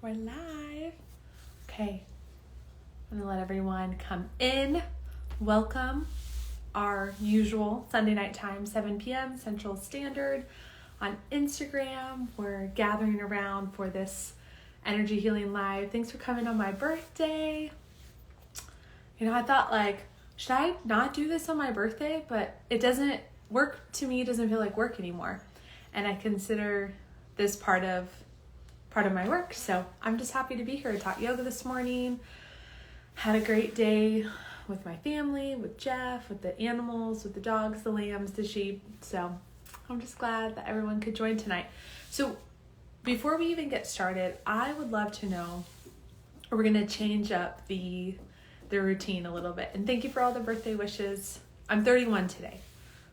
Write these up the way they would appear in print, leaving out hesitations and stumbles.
We're live. Okay, I'm gonna let everyone come in. Welcome. Our usual Sunday night time, 7 p.m. Central Standard on Instagram. We're gathering around for this Energy Healing Live. Thanks for coming on my birthday. I thought should I not do this on my birthday? But it doesn't work to me. It doesn't feel like work anymore. And I consider this part of my work. So I'm just happy to be here. I taught yoga this morning. Had a great day with my family, with Jeff, with the animals, with the dogs, the lambs, the sheep. So I'm just glad that everyone could join tonight. So before we even get started, I would love to know, we're going to change up the routine a little bit. And thank you for all the birthday wishes. I'm 31 today.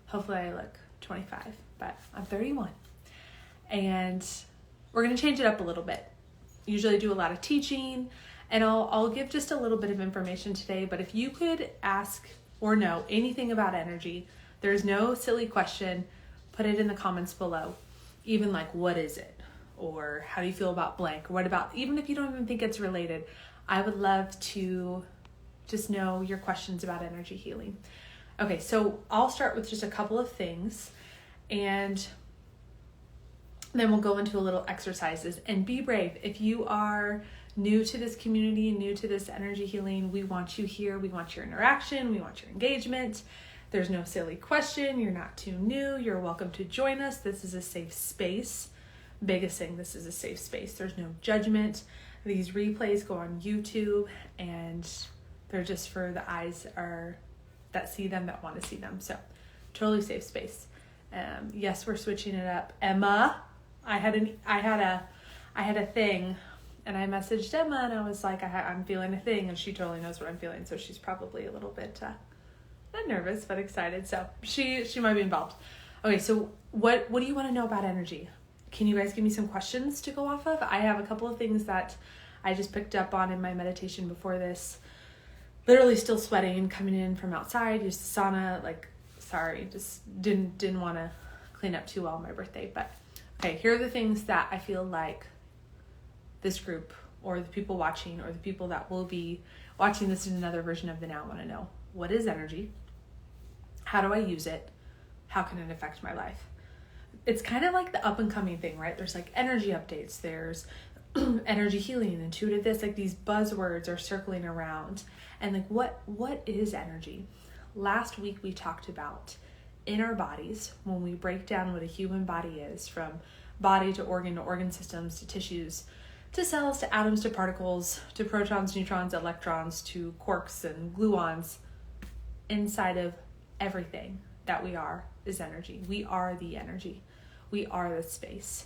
Hopefully I look 25, but I'm 31. And we're going to change it up a little bit. Usually I do a lot of teaching, and I'll give just a little bit of information today, but if you could ask or know anything about energy, there's no silly question, put it in the comments below. Even what is it? Or how do you feel about blank? Or what about, even if you don't even think it's related, I would love to just know your questions about energy healing. Okay, so I'll start with just a couple of things, and then we'll go into a little exercises. And be brave. If you are new to this community, new to this energy healing, we want you here. We want your interaction. We want your engagement. There's no silly question. You're not too new. You're welcome to join us. This is a safe space. Biggest thing, this is a safe space. There's no judgment. These replays go on YouTube, and they're just for the eyes that see them, that want to see them. So totally safe space. Yes, we're switching it up. Emma, I had a thing, and I messaged Emma, and I was like, I'm feeling a thing, and she totally knows what I'm feeling, so she's probably a little bit not nervous but excited. So she might be involved. Okay, so what do you want to know about energy? Can you guys give me some questions to go off of? I have a couple of things that I just picked up on in my meditation before this. Literally still sweating, coming in from outside, used the sauna. Just didn't want to clean up too well on my birthday, but. Okay, here are the things that I feel like this group or the people watching or the people that will be watching this in another version of the now want to know. What is energy? How do I use it? How can it affect my life? It's kind of like the up and coming thing, right? There's energy updates. There's energy healing, intuitive this. These buzzwords are circling around. And what is energy? Last week we talked about in our bodies, when we break down what a human body is, from body to organ systems to tissues to cells to atoms to particles to protons, neutrons, electrons to quarks and gluons, inside of everything that we are is energy. We are the energy. We are the space.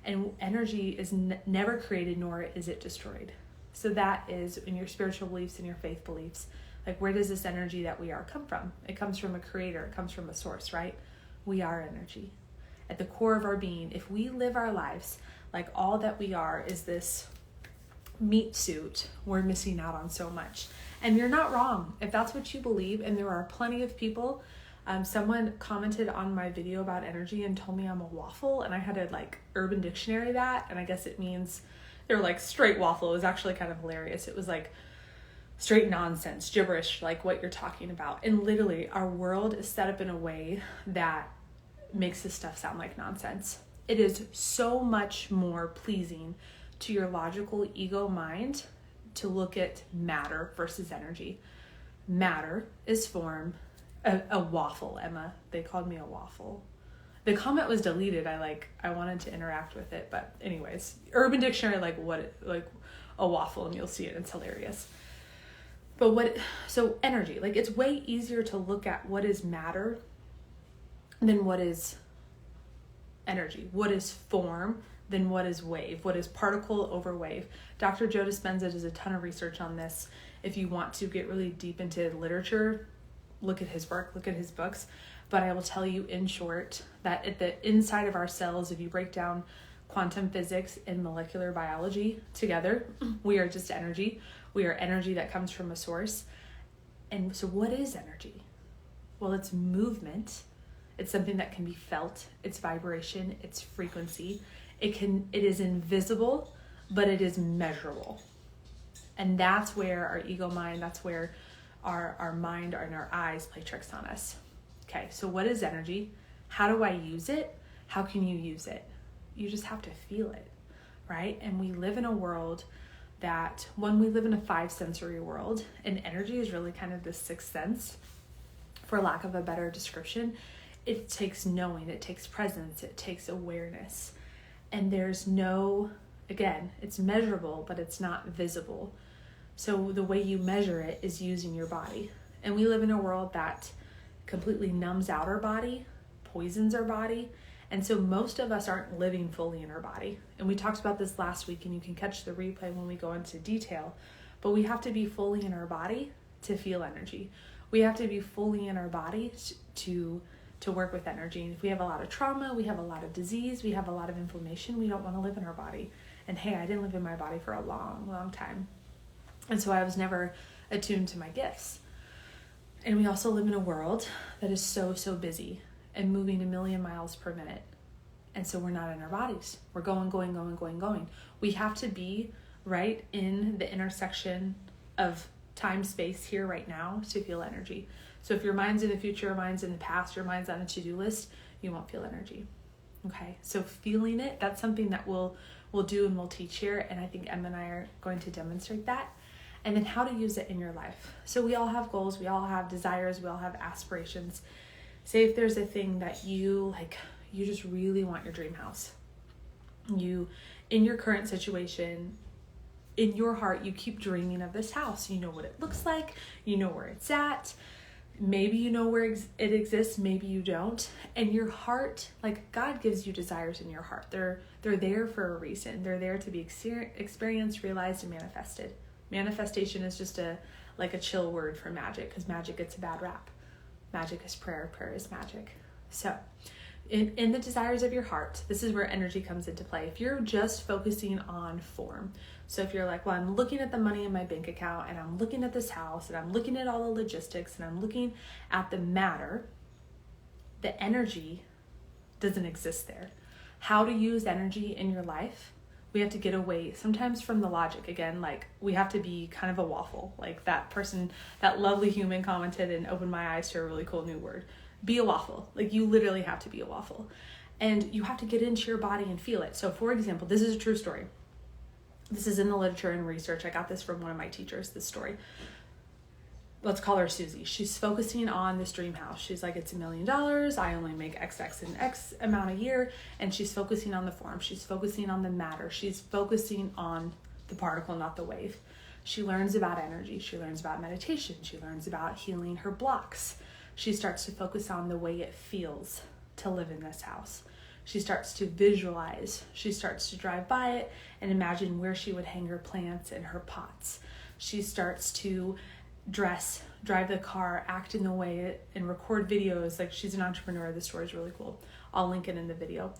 And energy is never created, nor is it destroyed. So that is in your spiritual beliefs and your faith beliefs. Where does this energy that we are come from? It comes from a creator. It comes from a source, right? We are energy. At the core of our being, if we live our lives like all that we are is this meat suit, we're missing out on so much. And you're not wrong if that's what you believe. And there are plenty of people. Someone commented on my video about energy and told me I'm a waffle. And I had to Urban Dictionary that. And I guess it means they're straight waffle. It was actually kind of hilarious. It was straight nonsense, gibberish, what you're talking about. And literally, our world is set up in a way that makes this stuff sound like nonsense. It is so much more pleasing to your logical ego mind to look at matter versus energy. Matter is form. A waffle, Emma. They called me a waffle. The comment was deleted. I wanted to interact with it, but anyways, Urban Dictionary, a waffle, and you'll see it. It's hilarious. But so energy, it's way easier to look at what is matter than what is energy. What is form than what is wave. What is particle over wave. Dr. Joe Dispenza does a ton of research on this. If you want to get really deep into literature, look at his work, look at his books. But I will tell you in short that at the inside of our cells, if you break down quantum physics and molecular biology together, we are just energy. We are energy that comes from a source. And so what is energy? Well, it's movement. It's something that can be felt. It's vibration. It's frequency. It is invisible, but it is measurable. And that's where our ego mind, that's where our mind and our eyes play tricks on us. Okay, so what is energy? How do I use it? How can you use it? You just have to feel it, right? And we live in a world that, when we live in a 5 sensory world, and energy is really kind of the 6th sense, for lack of a better description. It takes knowing, it takes presence, it takes awareness. And there's no, again, it's measurable, but it's not visible. So the way you measure it is using your body. And we live in a world that completely numbs out our body, poisons our body. And so most of us aren't living fully in our body. And we talked about this last week, and you can catch the replay when we go into detail. But we have to be fully in our body to feel energy. We have to be fully in our body to work with energy. And if we have a lot of trauma, we have a lot of disease, we have a lot of inflammation, we don't want to live in our body. And hey, I didn't live in my body for a long, long time. And so I was never attuned to my gifts. And we also live in a world that is so, so busy and moving 1,000,000 miles per minute. And so we're not in our bodies. We're going. We have to be right in the intersection of time, space, here, right now, to feel energy. So if your mind's in the future, your mind's in the past, your mind's on a to-do list, you won't feel energy. Okay, so feeling it, that's something that we'll do and we'll teach here. And I think Em and I are going to demonstrate that. And then how to use it in your life. So we all have goals, we all have desires, we all have aspirations. Say if there's a thing that you just really want your dream house. You, in your current situation, in your heart, you keep dreaming of this house. You know what it looks like, you know where it's at. Maybe you know where it exists, maybe you don't. And your heart, like, God gives you desires in your heart. They're there for a reason. They're there to be experienced, realized, and manifested. Manifestation is just a chill word for magic, because magic gets a bad rap. Magic is prayer, prayer is magic. So in the desires of your heart, this is where energy comes into play. If you're just focusing on form, so if you're like, well, I'm looking at the money in my bank account, and I'm looking at this house, and I'm looking at all the logistics, and I'm looking at the matter, the energy doesn't exist there. How to use energy in your life, we have to get away sometimes from the logic. Again, like, we have to be kind of a waffle. Like that person, that lovely human commented and opened my eyes to a really cool new word. Be a waffle. Like, you literally have to be a waffle. And you have to get into your body and feel it. So for example, this is a true story. This is in the literature and research. I got this from one of my teachers, this story. Let's call her Susie. She's focusing on this dream house. She's like, it's $1 million. I only make XX and X amount a year. And she's focusing on the form. She's focusing on the matter. She's focusing on the particle, not the wave. She learns about energy. She learns about meditation. She learns about healing her blocks. She starts to focus on the way it feels to live in this house. She starts to visualize. She starts to drive by it and imagine where she would hang her plants and her pots. She starts to dress, drive the car, act in the way, and record videos. Like, she's an entrepreneur. This story is really cool. I'll link it in the video.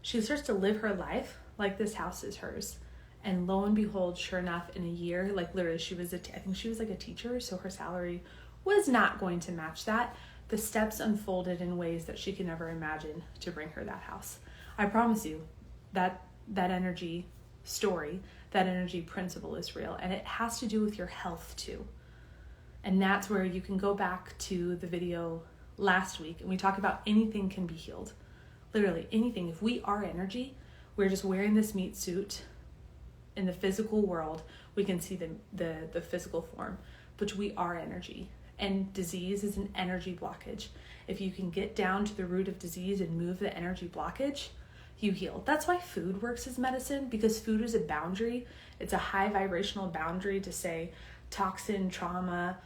She starts to live her life like this house is hers. And lo and behold, sure enough, in a year, like literally I think she was like a teacher, so her salary was not going to match that. The steps unfolded in ways that she could never imagine to bring her that house. I promise you that energy story, that energy principle is real, and it has to do with your health too. And that's where you can go back to the video last week, and we talk about anything can be healed. Literally anything. If we are energy, we're just wearing this meat suit in the physical world. We can see the physical form, but we are energy. And disease is an energy blockage. If you can get down to the root of disease and move the energy blockage, you heal. That's why food works as medicine, because food is a boundary. It's a high vibrational boundary to say toxin, trauma,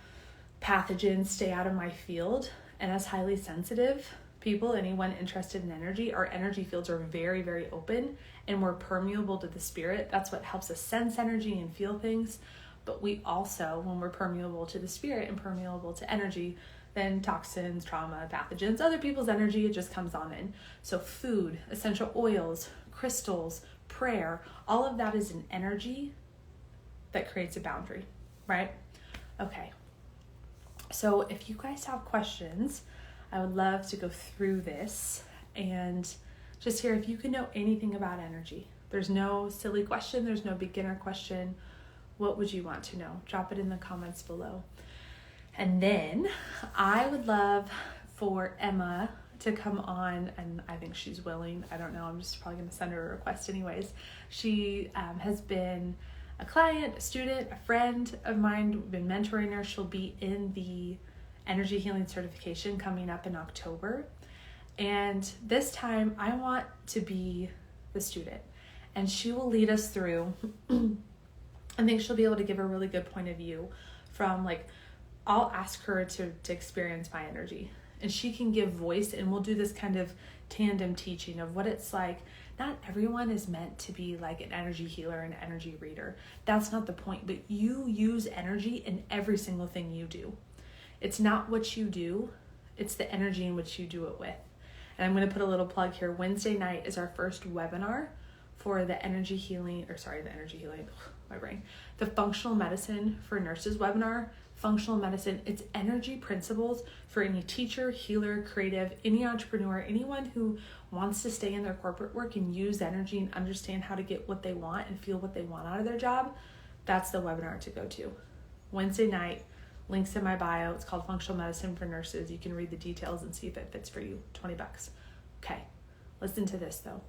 pathogens, stay out of my field. And as highly sensitive people, anyone interested in energy, our energy fields are very, very open and we're permeable to the spirit. That's what helps us sense energy and feel things. But we also, when we're permeable to the spirit and permeable to energy, then toxins, trauma, pathogens, other people's energy, it just comes on in. So food, essential oils, crystals, prayer, all of that is an energy that creates a boundary, right? Okay. So if you guys have questions, I would love to go through this and just hear if you can know anything about energy. There's no silly question. There's no beginner question. What would you want to know? Drop it in the comments below. And then I would love for Emma to come on, and I think she's willing. I don't know. I'm just probably going to send her a request anyways. She has been a client, a student, a friend of mine. We've been mentoring her. She'll be in the energy healing certification coming up in October. And this time I want to be the student, and she will lead us through. I think she'll be able to give a really good point of view from, like, I'll ask her to experience my energy, and she can give voice, and we'll do this kind of tandem teaching of what it's like. Not everyone is meant to be like an energy healer, an energy reader. That's not the point, but you use energy in every single thing you do. It's not what you do, it's the energy in which you do it with. And I'm going to put a little plug here. Wednesday night is our first webinar for the the functional medicine for nurses webinar. Functional medicine, it's energy principles for any teacher, healer, creative, any entrepreneur, anyone who wants to stay in their corporate work and use energy and understand how to get what they want and feel what they want out of their job. That's the webinar to go to. Wednesday night, links in my bio. It's called Functional Medicine for Nurses. You can read the details and see if it fits for you. $20. Okay, listen to this though.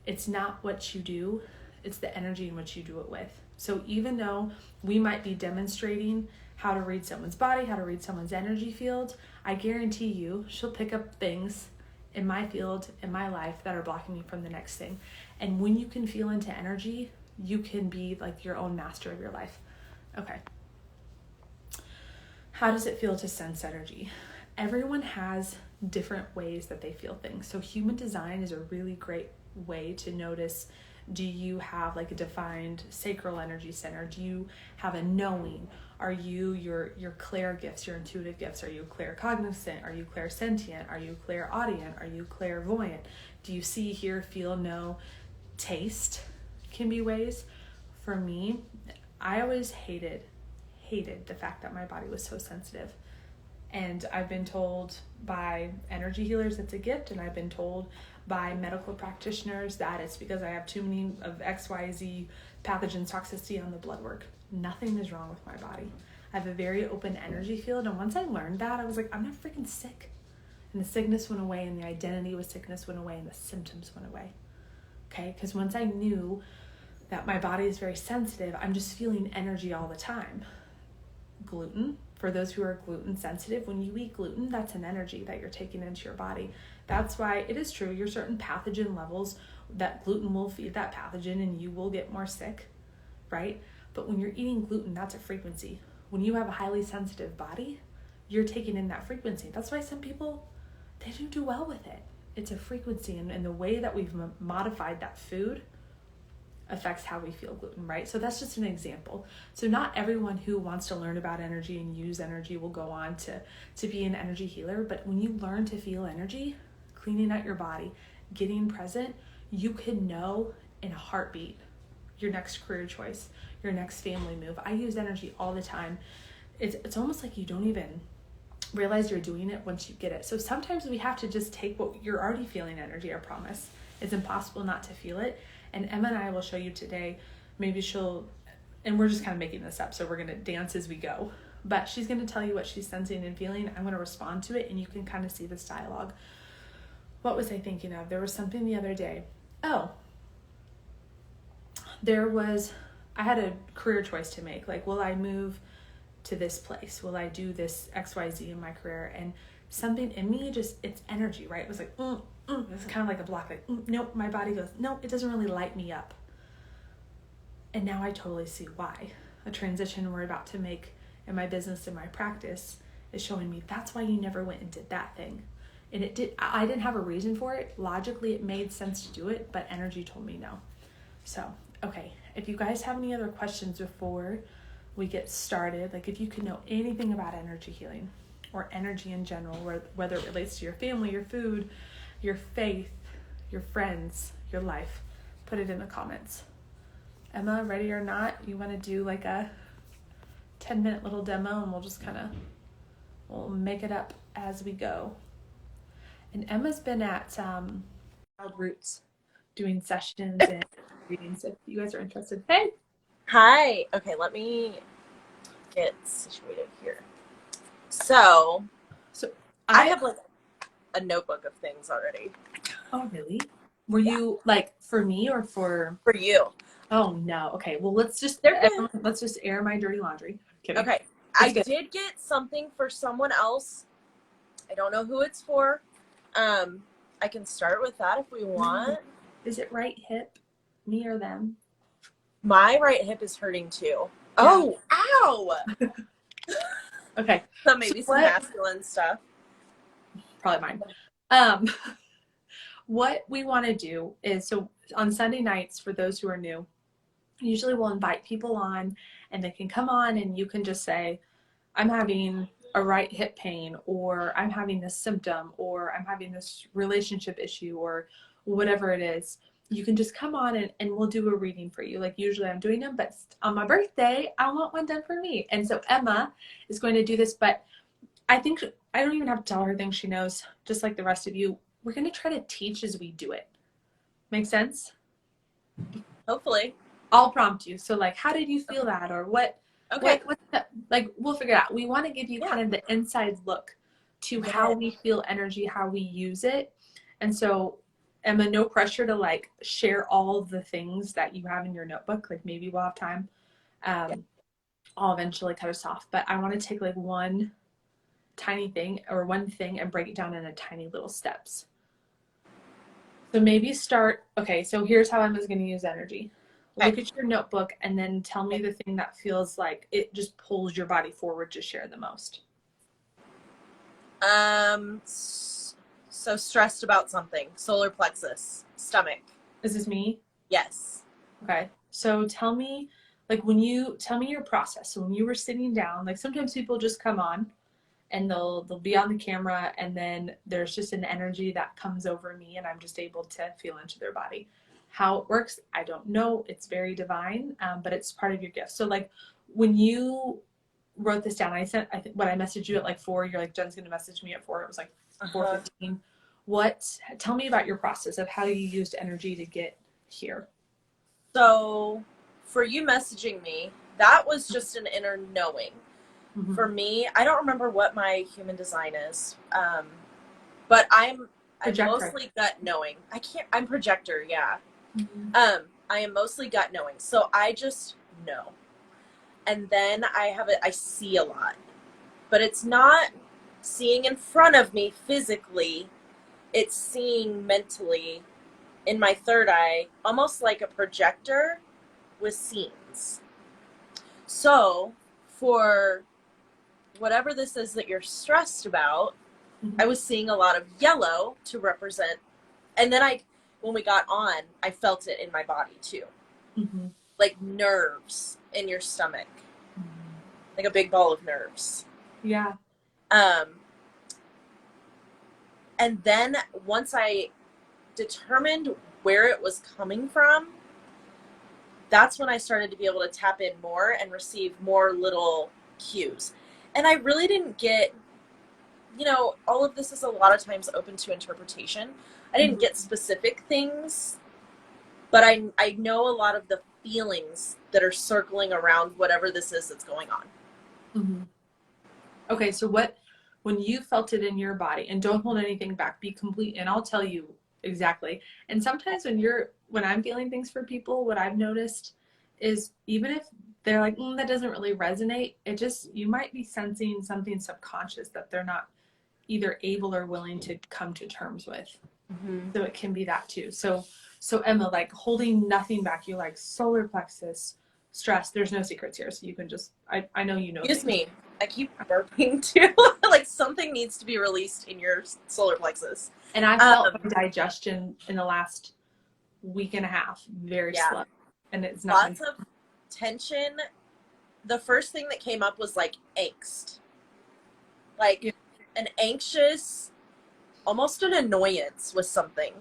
It's not what you do, it's the energy in which you do it with. So even though we might be demonstrating how to read someone's body, how to read someone's energy field, I guarantee you she'll pick up things in my field, in my life, that are blocking me from the next thing. And when you can feel into energy, you can be like your own master of your life. Okay. How does it feel to sense energy? Everyone has different ways that they feel things. So human design is a really great way to notice. Do you have like a defined sacral energy center? Do you have a knowing? Are you your clair gifts, your intuitive gifts? Are you claircognizant? Are you clairsentient? Are you clairaudient? Are you clairvoyant? Do you see, hear, feel, know, taste? Can be ways. For me, I always hated the fact that my body was so sensitive. And I've been told by energy healers it's a gift, and I've been told by medical practitioners that it's because I have too many of XYZ pathogens, toxicity on the blood work. Nothing is wrong with my body. I have a very open energy field, and once I learned that, I was like, I'm not freaking sick. And the sickness went away, and the identity with sickness went away, and the symptoms went away. Okay? Because once I knew that my body is very sensitive, I'm just feeling energy all the time. Gluten, for those who are gluten sensitive, when you eat gluten, that's an energy that you're taking into your body. That's why it is true, your certain pathogen levels, that gluten will feed that pathogen and you will get more sick, right? But when you're eating gluten, that's a frequency. When you have a highly sensitive body, you're taking in that frequency. That's why some people, they don't do well with it. It's a frequency, and the way that we've modified that food affects how we feel gluten, right? So that's just an example. So not everyone who wants to learn about energy and use energy will go on to be an energy healer, but when you learn to feel energy, cleaning out your body, getting present, you can know in a heartbeat your next career choice, your next family move. I use energy all the time. It's almost like you don't even realize you're doing it once you get it. So sometimes we have to just take what you're already feeling energy, I promise. It's impossible not to feel it. And Emma and I will show you today, maybe and we're just kind of making this up, so we're going to dance as we go. But she's going to tell you what she's sensing and feeling. I'm going to respond to it, and you can kind of see this dialogue. What was I thinking of? There was something the other day. I had a career choice to make. Like, will I move to this place? Will I do this XYZ in my career? And something in me it's energy, right? It was like, it's kind of like a block, like, nope, my body goes, nope, it doesn't really light me up. And now I totally see why. A transition we're about to make in my business and my practice is showing me that's why you never went and did that thing. And I didn't have a reason for it. Logically, it made sense to do it, but energy told me no. So, okay, if you guys have any other questions before we get started, like if you could know anything about energy healing or energy in general, whether it relates to your family, your food, your faith, your friends, your life, put it in the comments. Emma, ready or not, you want to do like a 10-minute little demo, and we'll make it up as we go. And Emma's been at Wild Roots doing sessions and readings if you guys are interested. Hey. Hi. Okay, let me get situated here. So, So I have like a notebook of things already. oh really? Were Yeah. you like for me or for For you. oh no. Okay. Well They're good. let's just air my dirty laundry. I'm kidding. Okay. It's I good. did get something for someone else. I don't know who it's for. Um, I can start with that if we want. Is it right hip? Me or them? My right hip is hurting too. Yeah. Oh, ow! Okay. So So maybe some what masculine stuff. probably mine. Um what we want to do is so on Sunday nights for those who are new, usually we'll invite people on and they can come on and you can just say, I'm having a right hip pain, or I'm having this symptom, or I'm having this relationship issue, or whatever it is. You can just come on and we'll do a reading for you. Like usually I'm doing them, but on my birthday, I want one done for me. And so Emma is going to do this, but I think I don't even have to tell her things she knows, just like the rest of you. We're going to try to teach as we do it. Make sense? Hopefully. I'll prompt you. So like, how did you feel that? Or Okay. what's the, like, we'll figure it out. We want to give you Yeah. kind of the inside look to how Yeah. we feel energy, how we use it. And so Emma, no pressure to like share all the things that you have in your notebook. Like maybe we'll have time. I'll eventually cut us off, but I want to take like one tiny thing or one thing and break it down into tiny little steps. So maybe start, okay, so here's how Emma's going to use energy. Okay. Look at your notebook and then tell me the thing that feels like it just pulls your body forward to share the most. So stressed about something. Solar plexus, stomach. Is this me? Yes. Okay. So tell me, tell me your process. So when you were sitting down, like sometimes people just come on and they'll be on the camera and then there's just an energy that comes over me and I'm just able to feel into their body. How it works, I don't know. It's very divine, but it's part of your gift. So like when you wrote this down, I think when I messaged you at like 4, you're like, Jen's gonna message me at 4. It was like 4:15. Tell me about your process of how you used energy to get here. So for you messaging me, that was just an inner knowing. Mm-hmm. For me, I don't remember what my human design is, but I'm mostly gut knowing. I'm projector, yeah. Mm-hmm. I am mostly gut knowing, so I just know. And then I see a lot, but it's not seeing in front of me physically, it's seeing mentally in my third eye, almost like a projector with scenes. So for whatever this is that you're stressed about, I was seeing a lot of yellow to represent, and then when we got on, I felt it in my body too. Mm-hmm. Like nerves in your stomach. Mm-hmm. Like a big ball of nerves. Yeah. And then once I determined where it was coming from, that's when I started to be able to tap in more and receive more little cues. And I really didn't get, all of this is a lot of times open to interpretation. I didn't get specific things, but I know a lot of the feelings that are circling around whatever this is that's going on. Mm-hmm. Okay, so when you felt it in your body, and don't hold anything back, be complete, and I'll tell you exactly. And sometimes when I'm feeling things for people, what I've noticed is even if they're like, that doesn't really resonate, you might be sensing something subconscious that they're not either able or willing to come to terms with. Mm-hmm. So it can be that too. So Emma, like holding nothing back, you're like solar plexus, stress, there's no secrets here. So you can just, I know you know. Excuse me. I keep burping too. Like something needs to be released in your solar plexus. And I felt my digestion in the last week and a half very slow. And it's not lots of tension. The first thing that came up was like angst. Like an anxious, almost an annoyance with something.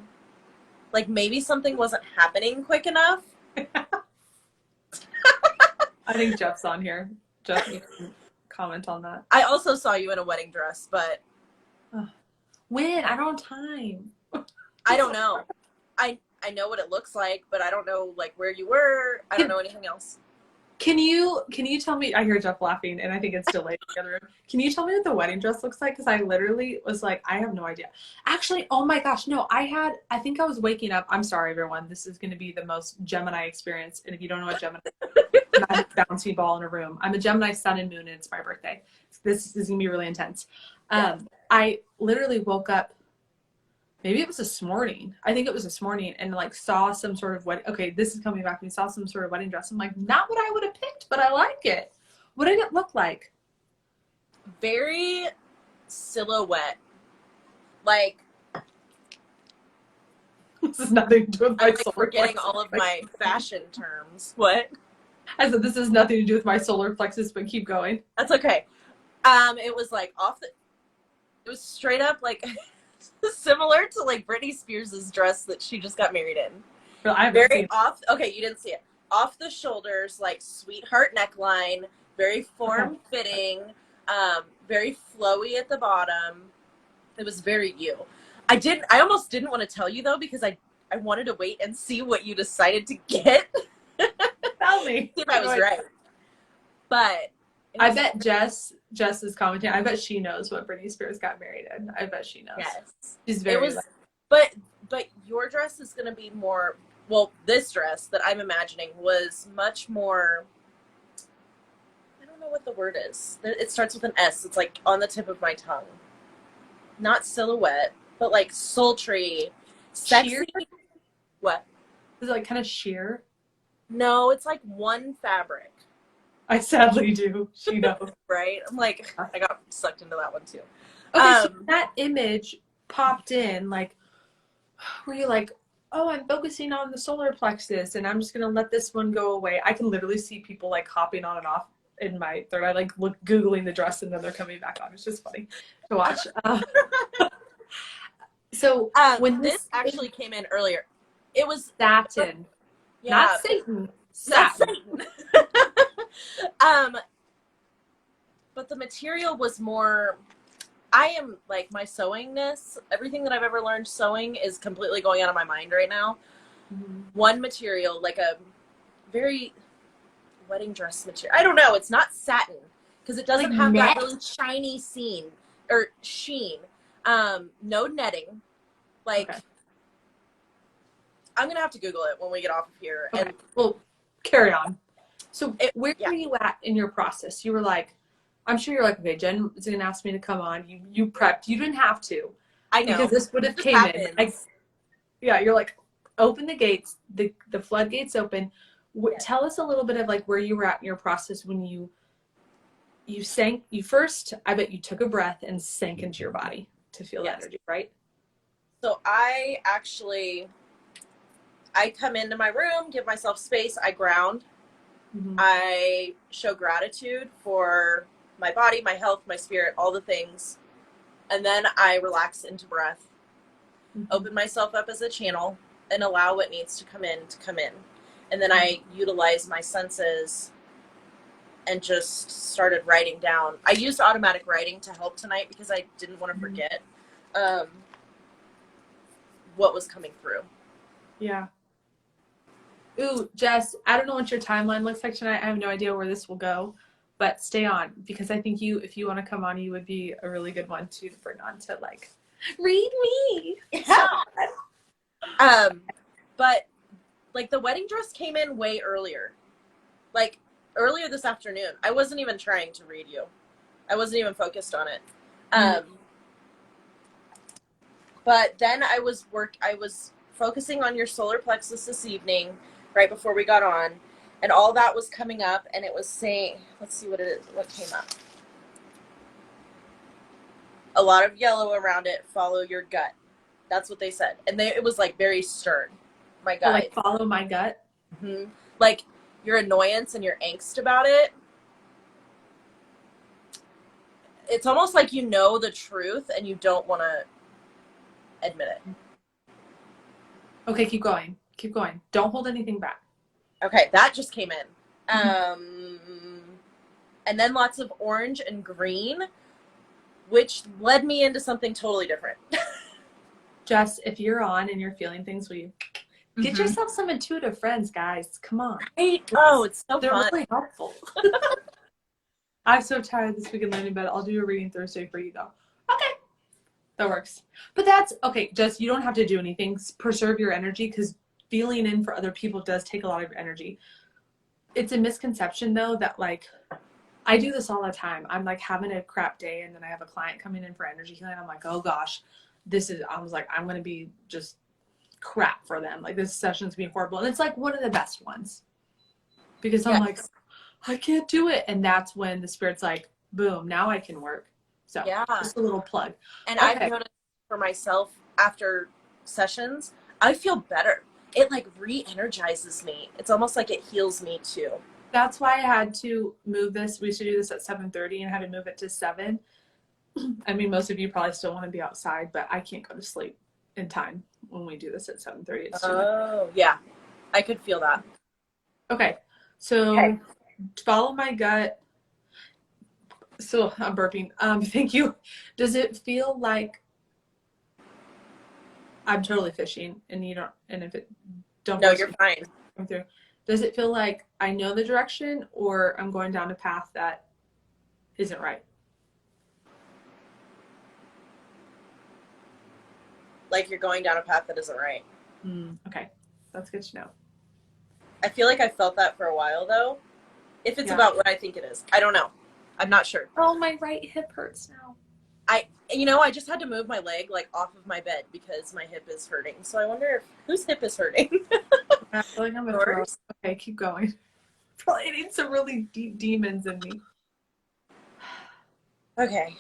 Like maybe something wasn't happening quick enough. I think Jeff's on here. Jeff, you can comment on that. I also saw you in a wedding dress, but when? I don't have time. I don't know. I know what it looks like, but I don't know like where you were. I don't know anything else. Can you tell me? I hear Jeff laughing, and I think it's delayed in the other room. Can you tell me what the wedding dress looks like? Because I literally was like, I have no idea. Actually, oh my gosh, no, I think I was waking up. I'm sorry, everyone. This is going to be the most Gemini experience. And if you don't know what Gemini is, I'm a bouncy ball in a room. I'm a Gemini sun and moon, and it's my birthday. This is going to be really intense. I literally woke up. Maybe it was this morning. I think it was this morning, and like saw some sort of okay, this is coming back to me. Saw some sort of wedding dress. I'm like, not what I would have picked, but I like it. What did it look like? Very silhouette. Like, this is nothing to do with my solar forgetting plexus. all of my fashion terms. What? I said this has nothing to do with my solar plexus, but keep going. That's okay. It was like it was straight up like similar to like Britney Spears' dress that she just got married in. Well, I very off. Okay, you didn't see it. Off the shoulders, like sweetheart neckline, very form fitting, very flowy at the bottom. It was very you. I almost didn't want to tell you though because I wanted to wait and see what you decided to get. Tell me. See if I was right. But I bet Jess is commenting. I bet she knows what Britney Spears got married in. I bet she knows. Yes. She's very but your dress is gonna be more, well, this dress that I'm imagining was much more, I don't know what the word is. It starts with an S. It's like on the tip of my tongue. Not silhouette, but like sultry, sexy. Sheer? What? Is it like kind of sheer? No, it's like one fabric. I sadly do. She knows. Right? I'm like, I got sucked into that one too. Okay, so that image popped in, like, were you like, oh, I'm focusing on the solar plexus and I'm just going to let this one go away. I can literally see people like hopping on and off in my third eye, like Googling the dress and then they're coming back on. It's just funny to watch. So when this actually came in earlier, it was satin. Yeah, not Satan. Satin. But the material was more, I am like my sewingness, everything that I've ever learned sewing is completely going out of my mind right now. Mm-hmm. One material, like a very wedding dress material. I don't know. It's not satin because it doesn't have that really shiny sheen. No netting. Like, okay. I'm going to have to Google it when we get off of here. Okay. And well, carry on. So where were you at in your process? You were like, I'm sure you're like, okay, Jen is going to ask me to come on. You prepped. You didn't have to. I know. Because this would have came in. Yeah, you're like, open the gates. The floodgates open. Yes. Tell us a little bit of like where you were at in your process when you sank. You first, I bet you took a breath and sank into your body to feel that energy, right? So I come into my room, give myself space. I ground. Mm-hmm. I show gratitude for my body, my health, my spirit, all the things. And then I relax into breath, open myself up as a channel, and allow what needs to come in. And then I utilize my senses and just started writing down. I used automatic writing to help tonight because I didn't want to forget what was coming through. Yeah. Ooh, Jess, I don't know what your timeline looks like tonight. I have no idea where this will go, but stay on because I think if you want to come on, you would be a really good one to bring on to like read me. Yeah. But like the wedding dress came in way earlier, like earlier this afternoon. I wasn't even trying to read you. I wasn't even focused on it. But then I was focusing on your solar plexus this evening, right before we got on, and all that was coming up, and it was saying, let's see what it is, what came up. A lot of yellow around it, follow your gut. That's what they said. And it was like very stern, my gut. Like follow my gut? Mm-hmm. Like your annoyance and your angst about it. It's almost like you know the truth and you don't want to admit it. Okay, keep going. Don't hold anything back. Okay, that just came in. And then lots of orange and green, which led me into something totally different. Jess, if you're on and you're feeling things, will you Get Mhm. yourself some intuitive friends, guys. Come on. Right? Oh, it's so They're fun. really helpful. I'm so tired this week in laying in bed. I'll do a reading Thursday for you though. Okay. That works. But that's okay. Just you don't have to do anything. Preserve your energy because feeling in for other people does take a lot of your energy. It's a misconception though that like I do this all the time. I'm like having a crap day and then I have a client coming in for energy healing. I'm like, oh gosh, I was like, I'm going to be just crap for them. Like this session's being horrible. And it's like one of the best ones because I'm like, Yes. I can't do it. And that's when the spirit's like, boom, now I can work. So Yeah. just a little plug. And Okay. I've noticed for myself after sessions, I feel better. It like re-energizes me. It's almost like it heals me too. That's why I had to move this. We used to do this at 7:30 and had to move it to 7. I mean, most of you probably still want to be outside, but I can't go to sleep in time when we do this at 7:30. It's too much. Oh, yeah. I could feel that. Okay. So follow my gut. So I'm burping. Thank you. Does it feel like I'm totally fishing and you don't, and if it don't No, you're fine. come through, does it feel like I know the direction or I'm going down a path that isn't right? Like you're going down a path that isn't right. Okay. That's good to know. I feel like I felt that for a while though. If it's about what I think it is. I don't know. I'm not sure. Oh, my right hip hurts now. I just had to move my leg like off of my bed because my hip is hurting. So I wonder whose hip is hurting. I feel like I'm a Okay, keep going. Probably need some really deep demons in me. Okay.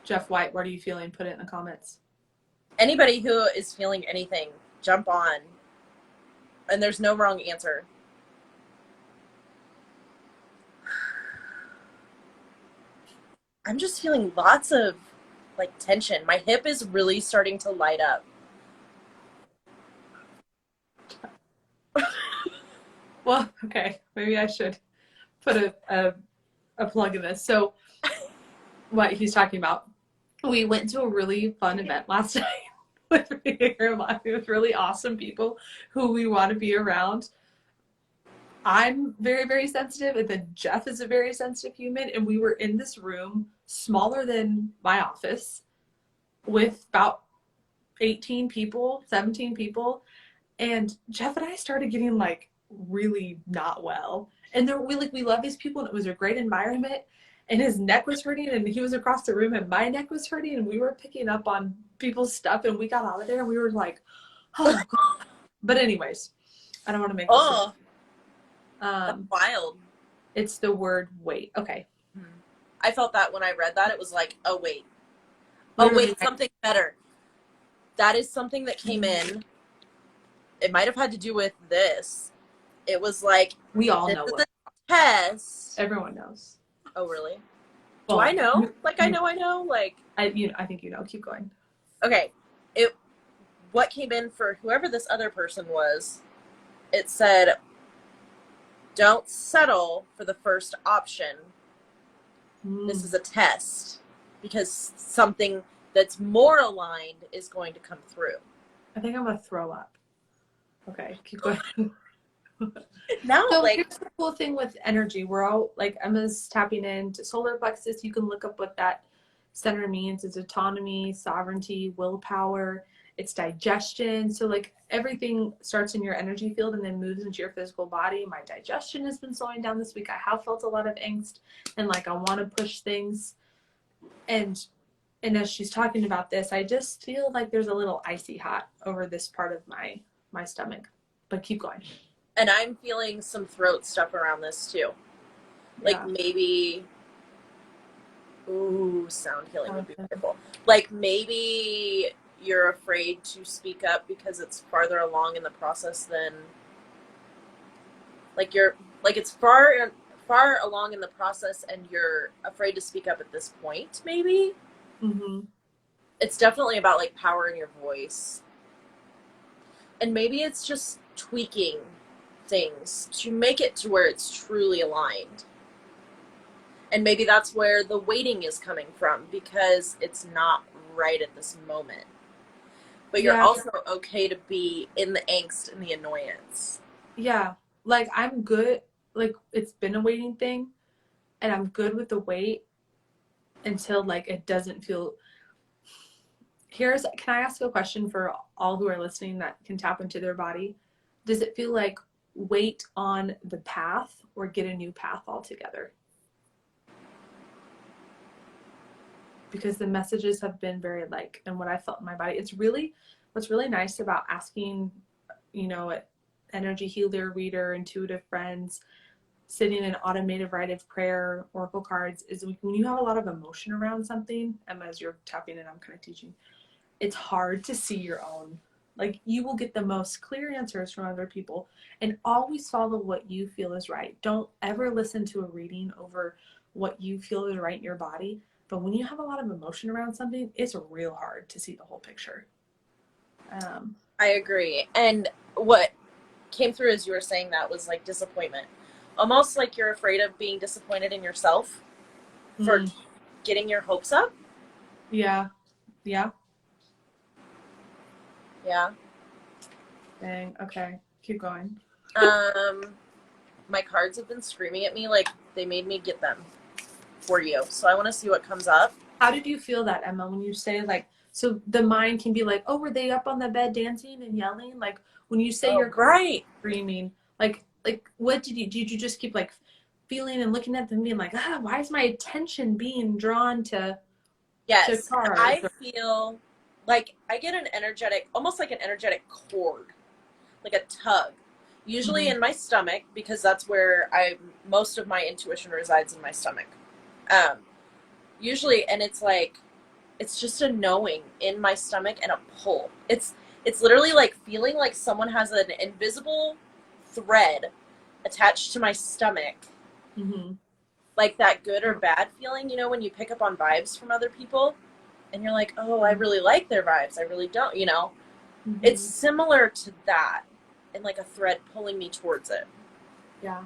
Jeff White, what are you feeling? Put it in the comments. Anybody who is feeling anything, jump on. And there's no wrong answer. I'm just feeling lots of like tension. My hip is really starting to light up. Well, okay. Maybe I should put a plug in this. So what he's talking about, we went to a really fun event last night with really awesome people who we want to be around. I'm very, very sensitive, and then Jeff is a very sensitive human, and we were in this room smaller than my office with about 18 people, 17 people, and Jeff and I started getting like really not well. And we love these people, and it was a great environment, and his neck was hurting, and he was across the room, and my neck was hurting, and we were picking up on people's stuff, and we got out of there, and we were like, oh God. But anyways, I don't want to make this that's wild. It's the word wait. Okay. I felt that when I read that. It was like, oh wait. Oh wait, something better. That is something that came in. It might have had to do with this. It was like, we all know what test. Everyone knows. Oh really? Well, do I know? Like I know? Like I think you know. Keep going. Okay. What came in for whoever this other person was, it said, don't settle for the first option. This is a test because something that's more aligned is going to come through. I think I'm going to throw up. Okay, keep going. No, so here's the cool thing with energy. We're all, like, Emma's tapping into solar plexus. You can look up what that center means. It's autonomy, sovereignty, willpower. It's digestion. So like everything starts in your energy field and then moves into your physical body. My digestion has been slowing down this week. I have felt a lot of angst and like I want to push things. And as she's talking about this, I just feel like there's a little icy hot over this part of my stomach. But keep going. And I'm feeling some throat stuff around this too. Like maybe, ooh, sound healing would be wonderful. Like maybe you're afraid to speak up because it's farther along in the process than, like it's far along in the process and you're afraid to speak up at this point, maybe. It's definitely about like power in your voice. And maybe it's just tweaking things to make it to where it's truly aligned. And maybe that's where the waiting is coming from, because it's not right at this moment. But you're Yeah. also okay to be in the angst and the annoyance. Yeah. Like I'm good. Like it's been a waiting thing and I'm good with the wait until like it doesn't feel. Can I ask a question for all who are listening that can tap into their body? Does it feel like wait on the path or get a new path altogether? Because the messages have been very like, and what I felt in my body, what's really nice about asking, energy healer, reader, intuitive friends, sitting in automated rite of prayer, oracle cards, is when you have a lot of emotion around something, Emma, as you're tapping in, I'm kind of teaching, it's hard to see your own. Like you will get the most clear answers from other people, and always follow what you feel is right. Don't ever listen to a reading over what you feel is right in your body. But when you have a lot of emotion around something, it's real hard to see the whole picture. I agree. And what came through as you were saying that was like disappointment. Almost like you're afraid of being disappointed in yourself for getting your hopes up. Yeah. Yeah. Yeah. Dang. Okay. Keep going. My cards have been screaming at me like they made me get them for you. So I want to see what comes up. How did you feel that, Emma, when you say like, so the mind can be like, oh, were they up on the bed dancing and yelling? Like when you say you're right screaming, like what did you just keep like feeling and looking at them being like, why is my attention being drawn to cards? I feel like I get an energetic, almost like an energetic cord, like a tug, usually in my stomach, because that's where most of my intuition resides, in my stomach. Usually, and it's like, it's just a knowing in my stomach and a pull. It's literally like feeling like someone has an invisible thread attached to my stomach. Like that good or bad feeling, when you pick up on vibes from other people and you're like, oh, I really like their vibes, I really don't, It's similar to that, and like a thread pulling me towards it. Yeah.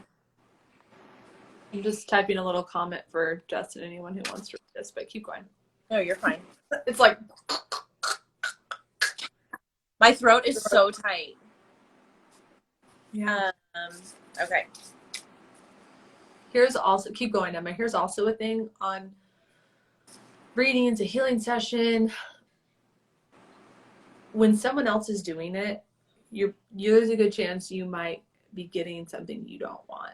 I'm just typing a little comment for Justin, anyone who wants to read this, but keep going. No, you're fine. It's like my throat is so tight. Yeah. Okay. Here's also, keep going, Emma. Here's also a thing on readings, a healing session. When someone else is doing it, there's a good chance you might be getting something you don't want.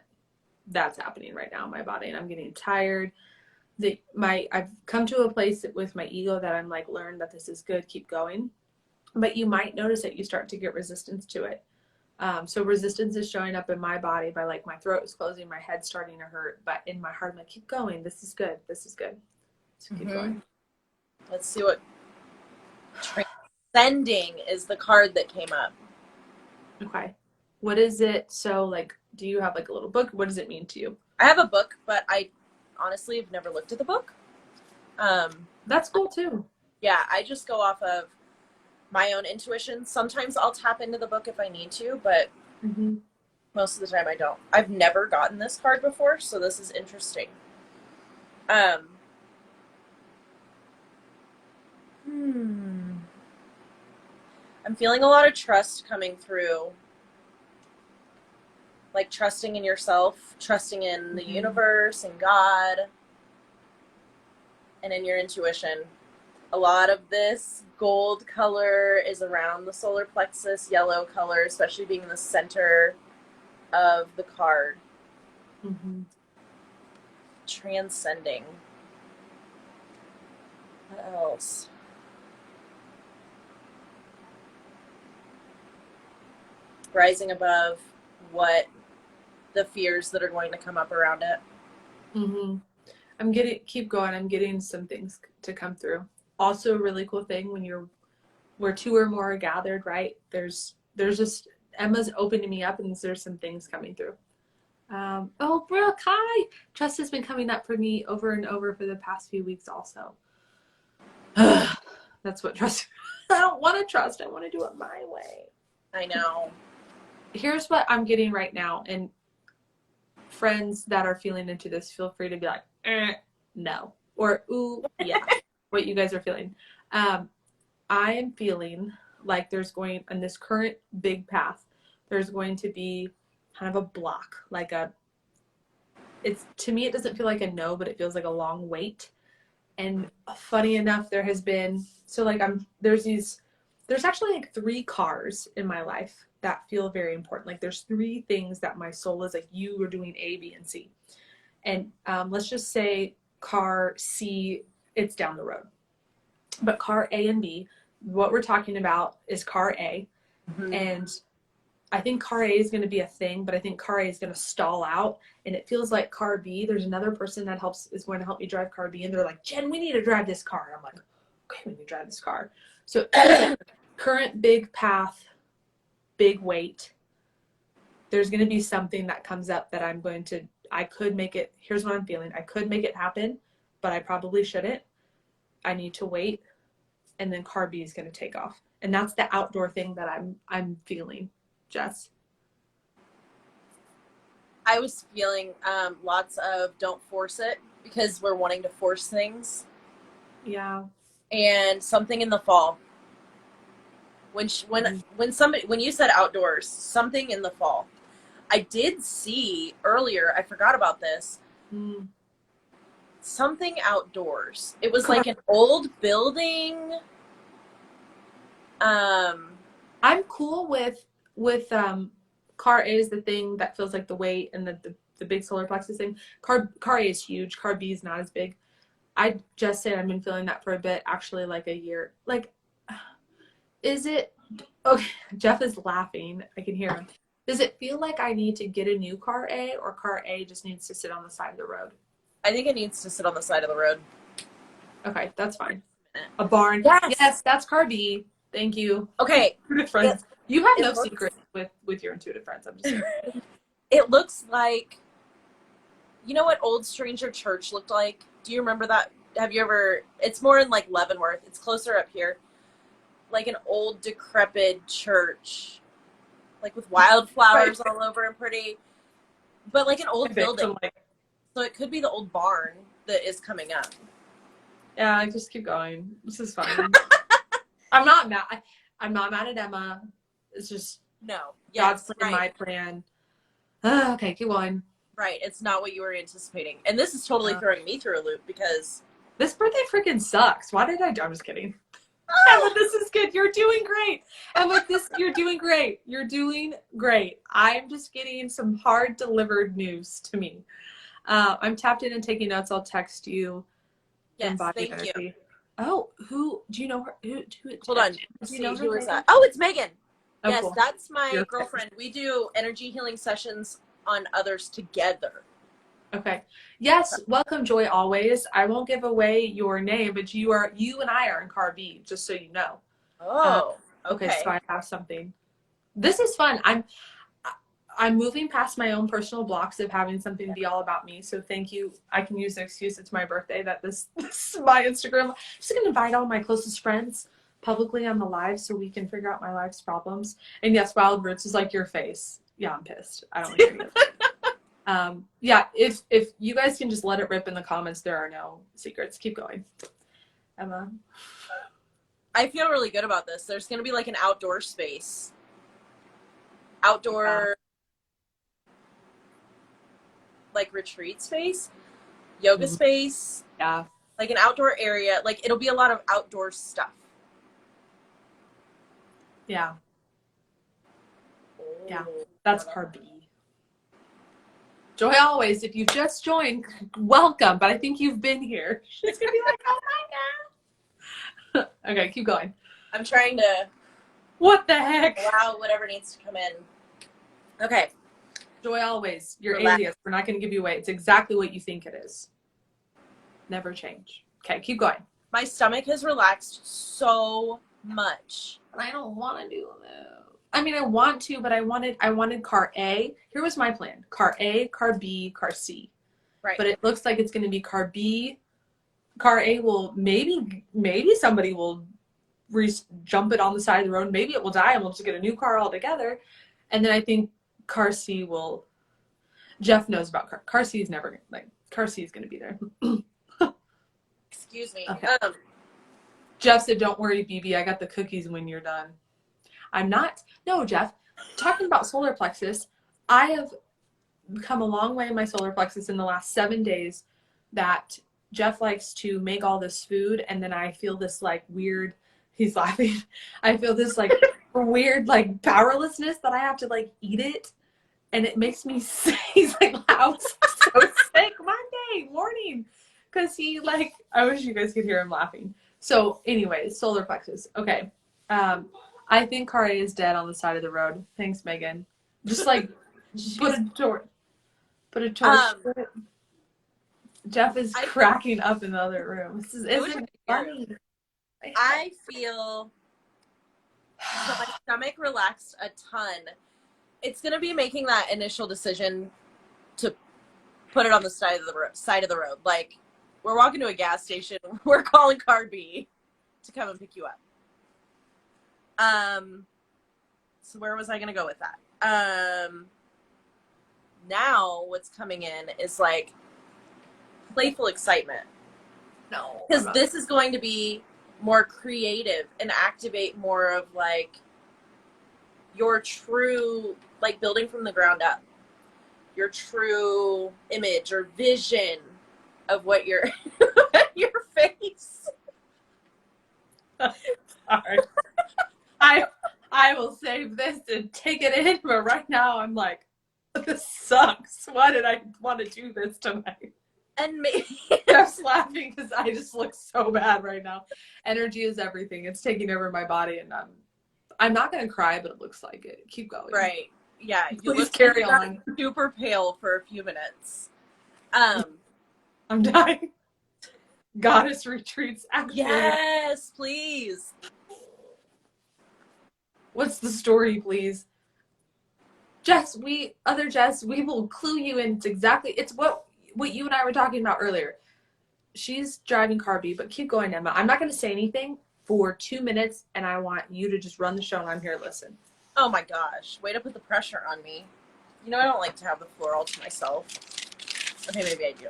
That's happening right now in my body, and I'm getting tired. I've come to a place with my ego that I'm like, learn that this is good, keep going. But you might notice that you start to get resistance to it. So resistance is showing up in my body by like my throat is closing, my head starting to hurt, but in my heart I'm like, keep going, this is good, this is good. So keep going. Let's see what transcending is the card that came up. Okay. What is it? So like, do you have like a little book? What does it mean to you? I have a book, but I honestly have never looked at the book. That's cool too. Yeah, I just go off of my own intuition. Sometimes I'll tap into the book if I need to, but most of the time I don't. I've never gotten this card before, so this is interesting. I'm feeling a lot of trust coming through. Like trusting in yourself, trusting in the universe and God, and in your intuition. A lot of this gold color is around the solar plexus, yellow color, especially being in the center of the card. Transcending. What else? Rising above what the fears that are going to come up around it. Keep going. I'm getting some things to come through. Also a really cool thing when where two or more are gathered, right? There's just, Emma's opening me up and there's some things coming through. Oh, Brooke, hi. Trust has been coming up for me over and over for the past few weeks also. That's what trust, I don't want to trust. I want to do it my way. I know. Here's what I'm getting right now, and friends that are feeling into this, feel free to be like, no, or ooh, yeah, what you guys are feeling. I am feeling like there's going, on this current big path, there's going to be kind of a block, like it's, to me, it doesn't feel like a no, but it feels like a long wait. And funny enough, there has been, so like there's actually like 3 cars in my life that feel very important. Like there's 3 things that my soul is like, you are doing A, B, and C. And let's just say car C, it's down the road. But car A and B, what we're talking about is car A. Mm-hmm. And I think car A is going to be a thing, but I think car A is going to stall out. And it feels like car B, there's another person that is going to help me drive car B. And they're like, Jen, we need to drive this car. And I'm like, okay, we need to drive this car. So current big path, big wait. There's going to be something that comes up that I could make it. Here's what I'm feeling. I could make it happen, but I probably shouldn't. I need to wait. And then car B is going to take off. And that's the outdoor thing that I'm feeling. Jess? I was feeling lots of don't force it, because we're wanting to force things. Yeah. And something in the fall. When you said outdoors, something in the fall. I did see earlier, I forgot about this. Something outdoors. It was like an old building. I'm cool with car A is the thing that feels like the weight and the big solar plexus thing. Car A is huge. Car B is not as big. I just said I've been feeling that for a bit, actually, like a year. Like, is it okay? Jeff is laughing. I can hear him. Does it feel like I need to get a new car A, or car A just needs to sit on the side of the road? I think it needs to sit on the side of the road. Okay, that's fine. A barn. Yes, that's car B. Thank you. Okay. Friends. You have no secrets with your intuitive friends. I'm just saying. It looks like, you know what Old Stranger Church looked like? Do you remember that? Have you ever, it's more in like Leavenworth. It's closer up here. Like an old decrepit church. Like with wildflowers all over and pretty. But like an old building. So it could be the old barn that is coming up. Yeah, just keep going. This is fine. I'm not mad. I'm not mad at Emma. It's just God's plan, my plan. Okay, keep going. Right, it's not what you were anticipating. And this is totally throwing me through a loop, because this birthday freaking sucks. Why did I'm just kidding. Emma, this is good. You're doing great. Emma, you're doing great. You're doing great. I'm just getting some hard delivered news to me. I'm tapped in and taking notes. I'll text you. Yes, thank you. Oh, do you know her? Hold on. Who is that? Oh, it's Megan. Oh, yes, cool. That's my girlfriend. We do energy healing sessions on others together. Okay. Yes, welcome, Joy, always. I won't give away your name, but you and I are in car B, just so you know. Oh, okay. So I have something. This is fun. I'm moving past my own personal blocks of having something be all about me. So thank you. I can use the excuse it's my birthday that this is my Instagram. I'm just going to invite all my closest friends publicly on the live so we can figure out my life's problems. And yes, Wild Roots is like your face. Yeah, I'm pissed. I don't want to hear it. Yeah, if you guys can just let it rip in the comments, there are no secrets. Keep going. Emma. I feel really good about this. There's going to be like an outdoor space. Outdoor... like retreat space, yoga space, like an outdoor area. Like it'll be a lot of outdoor stuff. Yeah, that's car B. Joy, always, if you just joined, welcome. But I think you've been here. She's gonna be like, oh my god. Okay, keep going. I'm trying to. What the heck? Allow whatever needs to come in. Okay. Joy, always. You're alias. We're not going to give you away. It's exactly what you think it is. Never change. Okay, keep going. My stomach has relaxed so much. And I don't want to do that. I mean, I want to, but I wanted car A. Here was my plan. Car A, car B, car C. Right. But it looks like it's going to be car B. Car A will maybe somebody will jump it on the side of the road. Maybe it will die and we'll just get a new car altogether. And then I think car C will, Jeff knows about car C is never, like, Car C is going to be there. Excuse me. Okay. Jeff said, don't worry, BB. I got the cookies when you're done. I'm not. No, Jeff. Talking about solar plexus, I have come a long way in my solar plexus in the last 7 days that Jeff likes to make all this food, and then I feel this like weird, he's laughing. I feel this like weird like powerlessness that I have to like eat it, and it makes me sick. He's like, I'm so sick Monday morning. Because he like, I wish you guys could hear him laughing. So anyways, solar plexus. Okay. I think Car A is dead on the side of the road. Thanks, Megan. Just like put a torch to it. Jeff is cracking up in the other room. This isn't funny. I feel so my stomach relaxed a ton. It's gonna be making that initial decision to put it on the side of the road. Like, we're walking to a gas station. We're calling Car B to come and pick you up. So where was I gonna go with that? Now what's coming in is like playful excitement. No, because this is going to be more creative and activate more of like your true, like building from the ground up, your true image or vision of what your face. Sorry. I will save this and take it in, but right now I'm like, this sucks. Why did I want to do this tonight? And maybe Jeff's laughing because I just look so bad right now. Energy is everything. It's taking over my body, and I'm not gonna cry, but it looks like it. Keep going. Right. Yeah. You please carry on. Super pale for a few minutes. I'm dying. Goddess retreats. Actually. Yes, please. What's the story, please? Jess, we will clue you in. It's what you and I were talking about earlier. She's driving Car B, but keep going, Emma. I'm not going to say anything for 2 minutes, and I want you to just run the show, and I'm here to listen. Oh my gosh. Way to put the pressure on me. You know, I don't like to have the floor all to myself. Okay, maybe I do.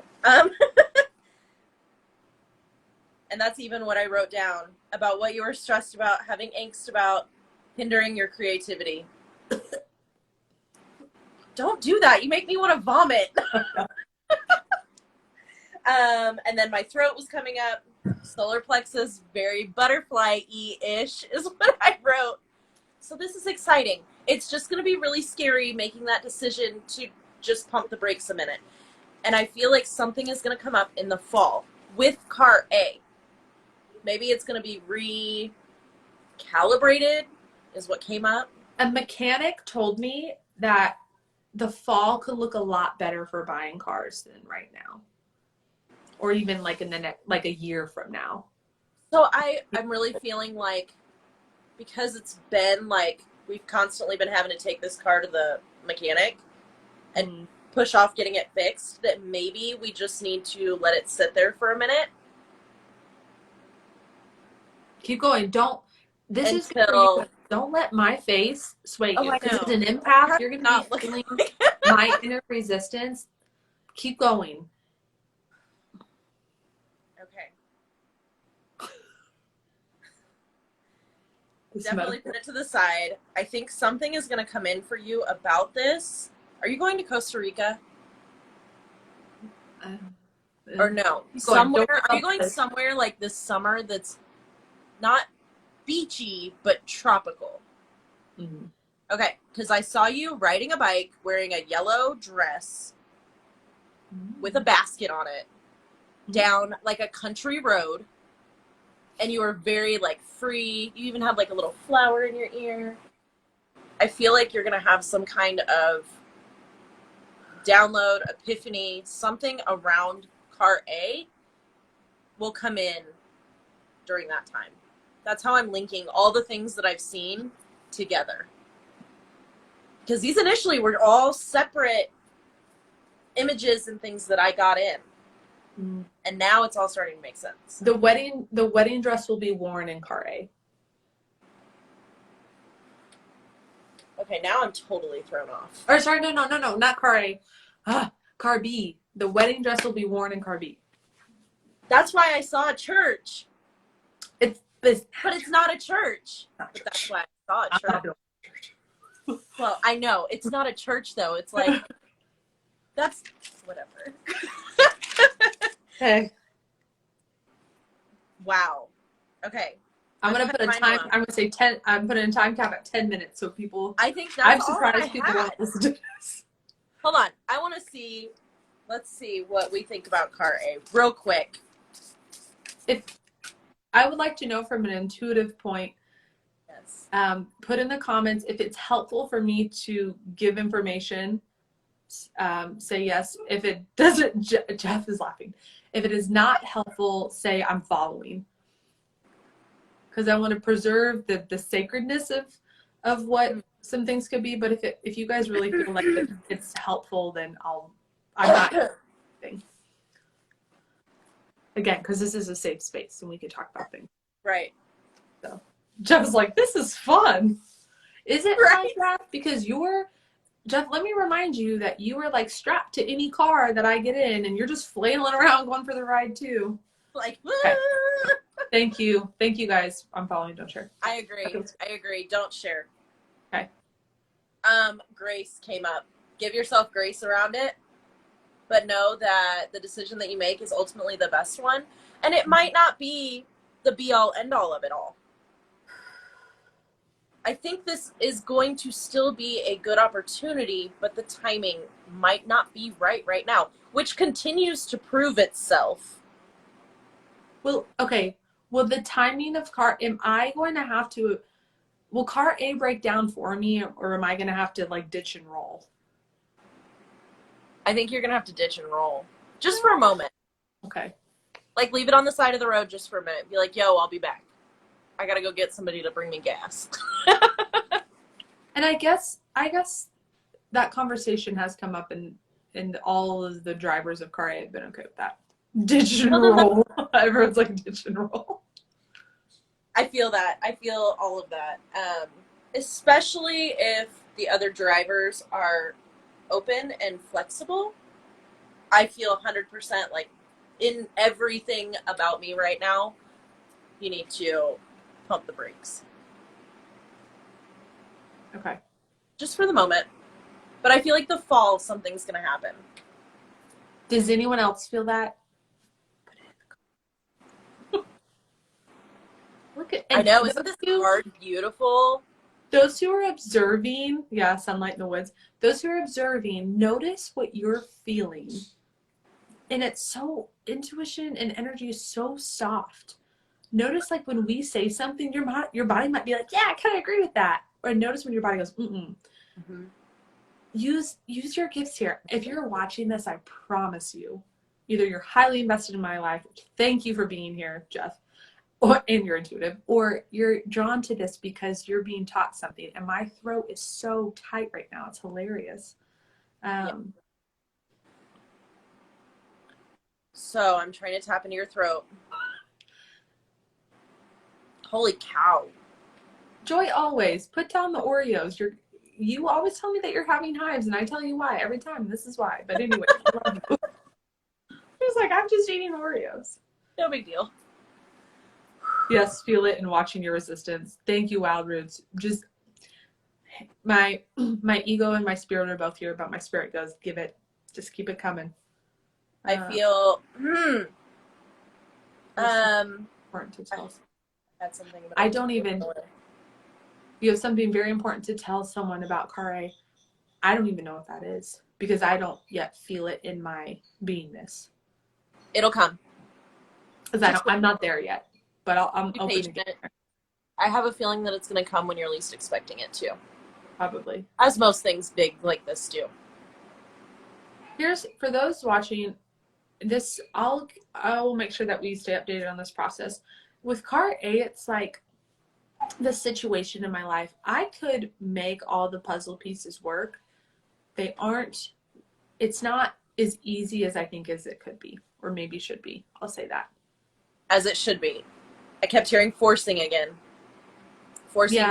And that's even what I wrote down about what you were stressed about, having angst about, hindering your creativity. Don't do that. You make me want to vomit. And then my throat was coming up. Solar plexus, very butterfly-y-ish is what I wrote. So this is exciting. It's just going to be really scary making that decision to just pump the brakes a minute. And I feel like something is going to come up in the fall with Car A. Maybe it's going to be recalibrated is what came up. A mechanic told me that the fall could look a lot better for buying cars than right now. Or even like in the next, like a year from now. So I'm really feeling like, because it's been like, we've constantly been having to take this car to the mechanic and push off getting it fixed, that maybe we just need to let it sit there for a minute. Keep going. Don't let my face sway you. Because as an empath, you're going to be feeling my inner resistance. Keep going. Okay. Definitely put it to the side. I think something is going to come in for you about this. Are you going to Costa Rica? Or no? Somewhere? Are you going somewhere like this summer that's not beachy, but tropical? Mm-hmm. Okay, because I saw you riding a bike, wearing a yellow dress with a basket on it, down like a country road, and you were very like free. You even had like a little flower in your ear. I feel like you're gonna have some kind of download, epiphany, something around Car A will come in during that time. That's how I'm linking all the things that I've seen together. Because these initially were all separate images and things that I got in. Mm. And now it's all starting to make sense. The wedding dress will be worn in Car A. Okay, now I'm totally thrown off. Or sorry, no, not Car A. Car B. The wedding dress will be worn in car B. That's why I saw a church. It's this, But it's not a church. not But church. that's why I saw a I'm church. not doing church. Well, I know. It's not a church, though. It's like, that's whatever. Okay. Wow. Okay. I'm gonna put a Time time. out. I'm gonna say 10. I'm putting a time cap at 10 minutes, so people. I think I'm that's all surprised I people had. won't listen to this. Hold on. I want to see. Let's see what we think about car A real quick. If I would like to know from an intuitive point, Yes. put in the comments if it's helpful for me to give information. Say yes. If it doesn't, Jeff is laughing. If it is not helpful, say I'm following. Because I want to preserve the sacredness of what some things could be. But if you guys really feel like it's helpful, then I'm not thing. Again, because this is a safe space and we can talk about things. Right. So Jeff's like, this is fun. Is it Right. fun, Jeff? Because Jeff, let me remind you that you were like strapped to any car that I get in and you're just flailing around going for the ride too. Like, Okay. Thank you. Thank you guys. I'm following, don't share. I agree. Okay. I agree. Don't share. Okay. Grace came up. Give yourself grace around it, but know that the decision that you make is ultimately the best one. And it might not be the be all end all of it all. I think this is going to still be a good opportunity, but the timing might not be right now, which continues to prove itself. Well, okay. Will the timing of am I going to have to, will car A break down for me or am I going to have to like ditch and roll? I think you're going to have to ditch and roll just for a moment. Okay. Like, leave it on the side of the road just for a minute. Be like, yo, I'll be back. I got to go get somebody to bring me gas. And I guess that conversation has come up and all of the drivers of car A have been okay with that. Ditch and roll. Everyone's like ditch and roll. I feel that. I feel all of that. Especially if the other drivers are open and flexible. I feel 100% like in everything about me right now, you need to pump the brakes. Okay. Just for the moment. But I feel like the fall, something's going to happen. Does anyone else feel that? Look at, I know, isn't this card beautiful? Those who are observing, yeah, sunlight in the woods. Those who are observing, notice what you're feeling. And it's so, intuition and energy is so soft. Notice like when we say something, your body might be like, yeah, I kind of agree with that. Or notice when your body goes, mm-mm. Mm-hmm. Use your gifts here. If you're watching this, I promise you, either you're highly invested in my life, thank you for being here, Jeff, and you're intuitive, or you're drawn to this because you're being taught something. And my throat is so tight right now. It's hilarious. So I'm trying to tap into your throat. Holy cow. Joy always. Put down the Oreos. You always tell me that you're having hives, and I tell you why every time. This is why. But anyway, I love you. It's like, I'm just eating Oreos. No big deal. Yes, feel it and watching your resistance. Thank you, Wild Roots. Just my ego and my spirit are both here, but my spirit goes, give it. Just keep it coming. I feel important to tell. That's something about I don't even. You have something very important to tell someone about car A. I don't even know what that is because I don't yet feel it in my beingness. It'll come. Because I'm not there yet, but I'm Be open patient. to it. I have a feeling that it's going to come when you're least expecting it to. Probably. As most things big like this do. Here's, for those watching this, I will make sure that we stay updated on this process. With car A, it's like the situation in my life. I could make all the puzzle pieces work. It's not as easy as I think as it could be, or maybe should be. I'll say that. As it should be. I kept hearing forcing again. Forcing.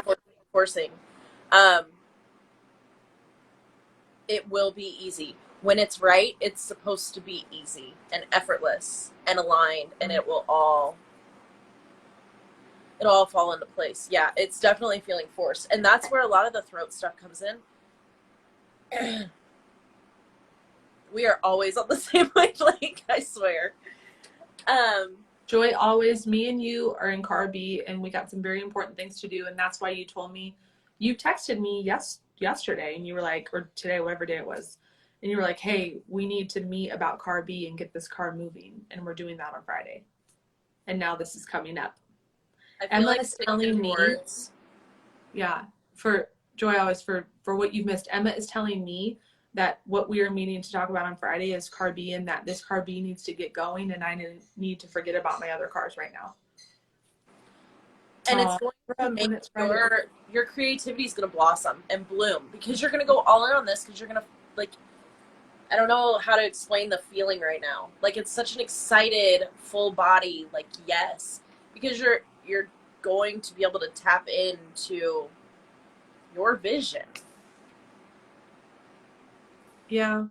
It will be easy. when it's right, it's supposed to be easy and effortless and aligned, and it'll all fall into place. Yeah, it's definitely feeling forced, and that's where a lot of the throat stuff comes in. We are always on the same wavelength, I swear. Joy, always, me and you are in car B, and we got some very important things to do, and that's why you told me, you texted me yesterday, and you were like, or today, whatever day it was, and you were like, hey, we need to meet about car B and get this car moving, and we're doing that on Friday. And now this is coming up. I feel Emma like is telling me, yeah, for Joy, always, for what you've missed, Emma is telling me that what we are meeting to talk about on Friday is car B, and that this car B needs to get going, and I need to forget about my other cars right now. And it's going to make your creativity is going to blossom and bloom, because you're going to go all in on this, because you're going to, like, I don't know how to explain the feeling right now. Like, it's such an excited, full body, like, yes, because you're going to be able to tap into your vision. Yeah.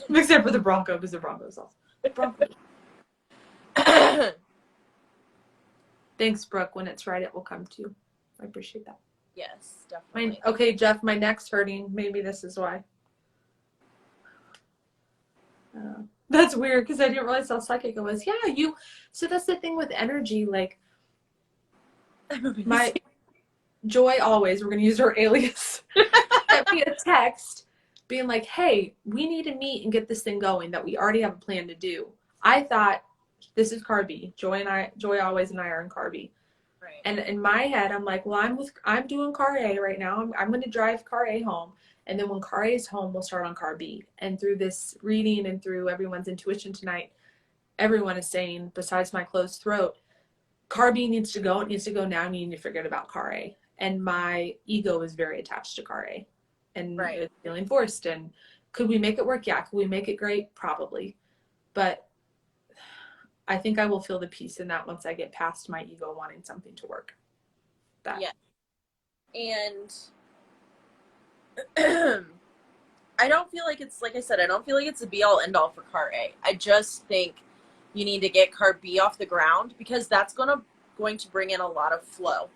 Except for the Bronco, because the Bronco's off. Bronco. Thanks, Brooke. When it's right, it will come to you. I appreciate that. Yes, definitely. Okay, Jeff, my neck's hurting. Maybe this is why. That's weird, because I didn't realize how psychic it was. Yeah, so that's the thing with energy. Like, my Joy always, we're going to use her alias, sent me a text being like, hey, we need to meet and get this thing going that we already have a plan to do. I thought, this is car B. Joy always and I are in car B. Right. And in my head, I'm like, well, I'm doing car A right now. I'm going to drive car A home. And then when car A is home, we'll start on car B. And through this reading and through everyone's intuition tonight, everyone is saying, besides my closed throat, car B needs to go. It needs to go now. And you need to forget about car A. And my ego is very attached to car A. And it's feeling forced. And could we make it work? Yeah. Could we make it great? Probably. But I think I will feel the peace in that once I get past my ego wanting something to work. Yeah. And I don't feel like it's, like I said, I don't feel like it's a be-all, end-all for car A. I just think you need to get car B off the ground, because that's going to bring in a lot of flow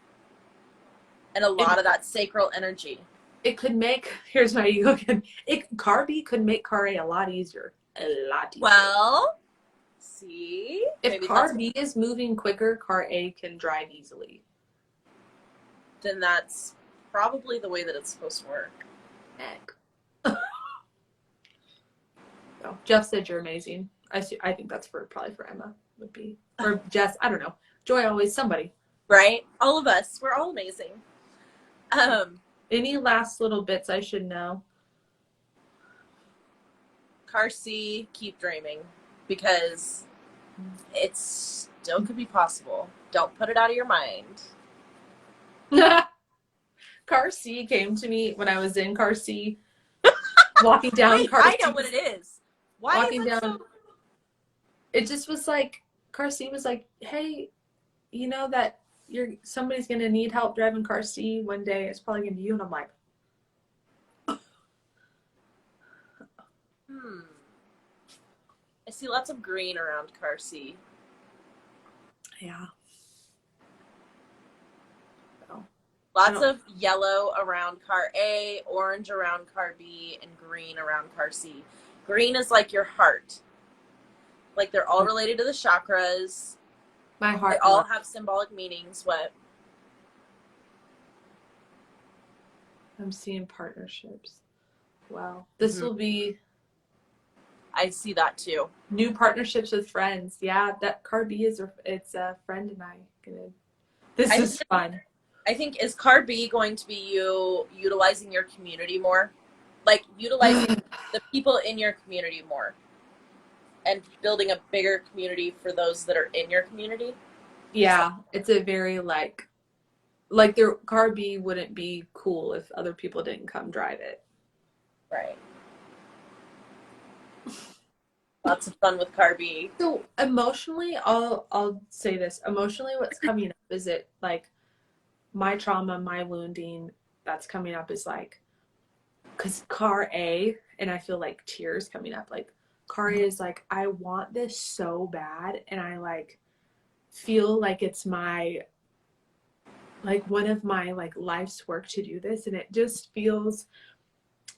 and a lot of that sacral energy. It could make, here's my ego again, car B could make car A a lot easier. A lot easier. Well, see? If car B is moving quicker, car A can drive easily. Then that's probably the way that it's supposed to work. Heck. So, Jeff said you're amazing. I think that's probably for Emma would be. Or Jess, I don't know. Joy always, somebody. Right? All of us. We're all amazing. Any last little bits I should know? Car C, keep dreaming, because it still could be possible. Don't put it out of your mind. Car C came to me when I was in car C, walking down car C. I know what it is. Why walking down? So... It just was like, car C was like, hey, you know that somebody's going to need help driving car C one day. It's probably going to be you. And I'm like, I see lots of green around car C. Yeah. Lots of yellow around car A, orange around car B, and green around car C. Green is like your heart. Like, they're all related to the chakras. My heart. They all have symbolic meanings. What? I'm seeing partnerships. Wow. This will be... I see that too. New partnerships with friends. Yeah, that car B it's a friend and I. This is fun. I think, is car B going to be you utilizing your community more? Like, utilizing the people in your community more and building a bigger community for those that are in your community? Yeah, it's a very like their car B wouldn't be cool if other people didn't come drive it. Right. Lots of fun with car B. So emotionally, I'll say this. Emotionally, what's coming up is it like my trauma, my wounding that's coming up is like because car A, and I feel like tears coming up. Like car A is like, I want this so bad, and I like feel like it's my like one of my like life's work to do this, and it just feels,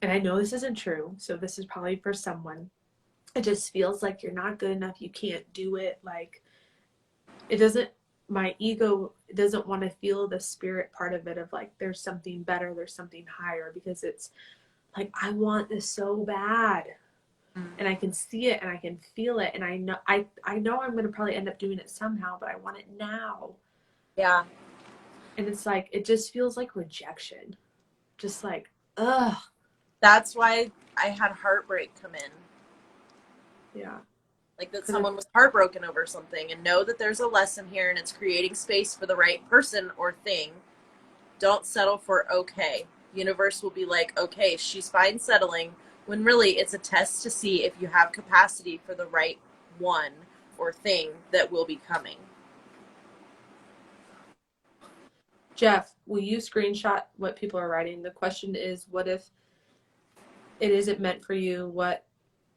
and I know this isn't true, so this is probably for someone. It just feels like you're not good enough, you can't do it. Like it doesn't, my ego doesn't want to feel the spirit part of it of like there's something better, there's something higher, because it's like I want this so bad, and I can see it and I can feel it, and I know I'm going to probably end up doing it somehow, but I want it now. Yeah. And it's like it just feels like rejection. Just like, ugh. That's why I had heartbreak come in. Yeah. Like that someone was heartbroken over something, and know that there's a lesson here and it's creating space for the right person or thing. Don't settle for okay. Universe will be like, okay, she's fine settling, when really it's a test to see if you have capacity for the right one or thing that will be coming. Jeff, will you screenshot what people are writing? The question is, what if it isn't meant for you? What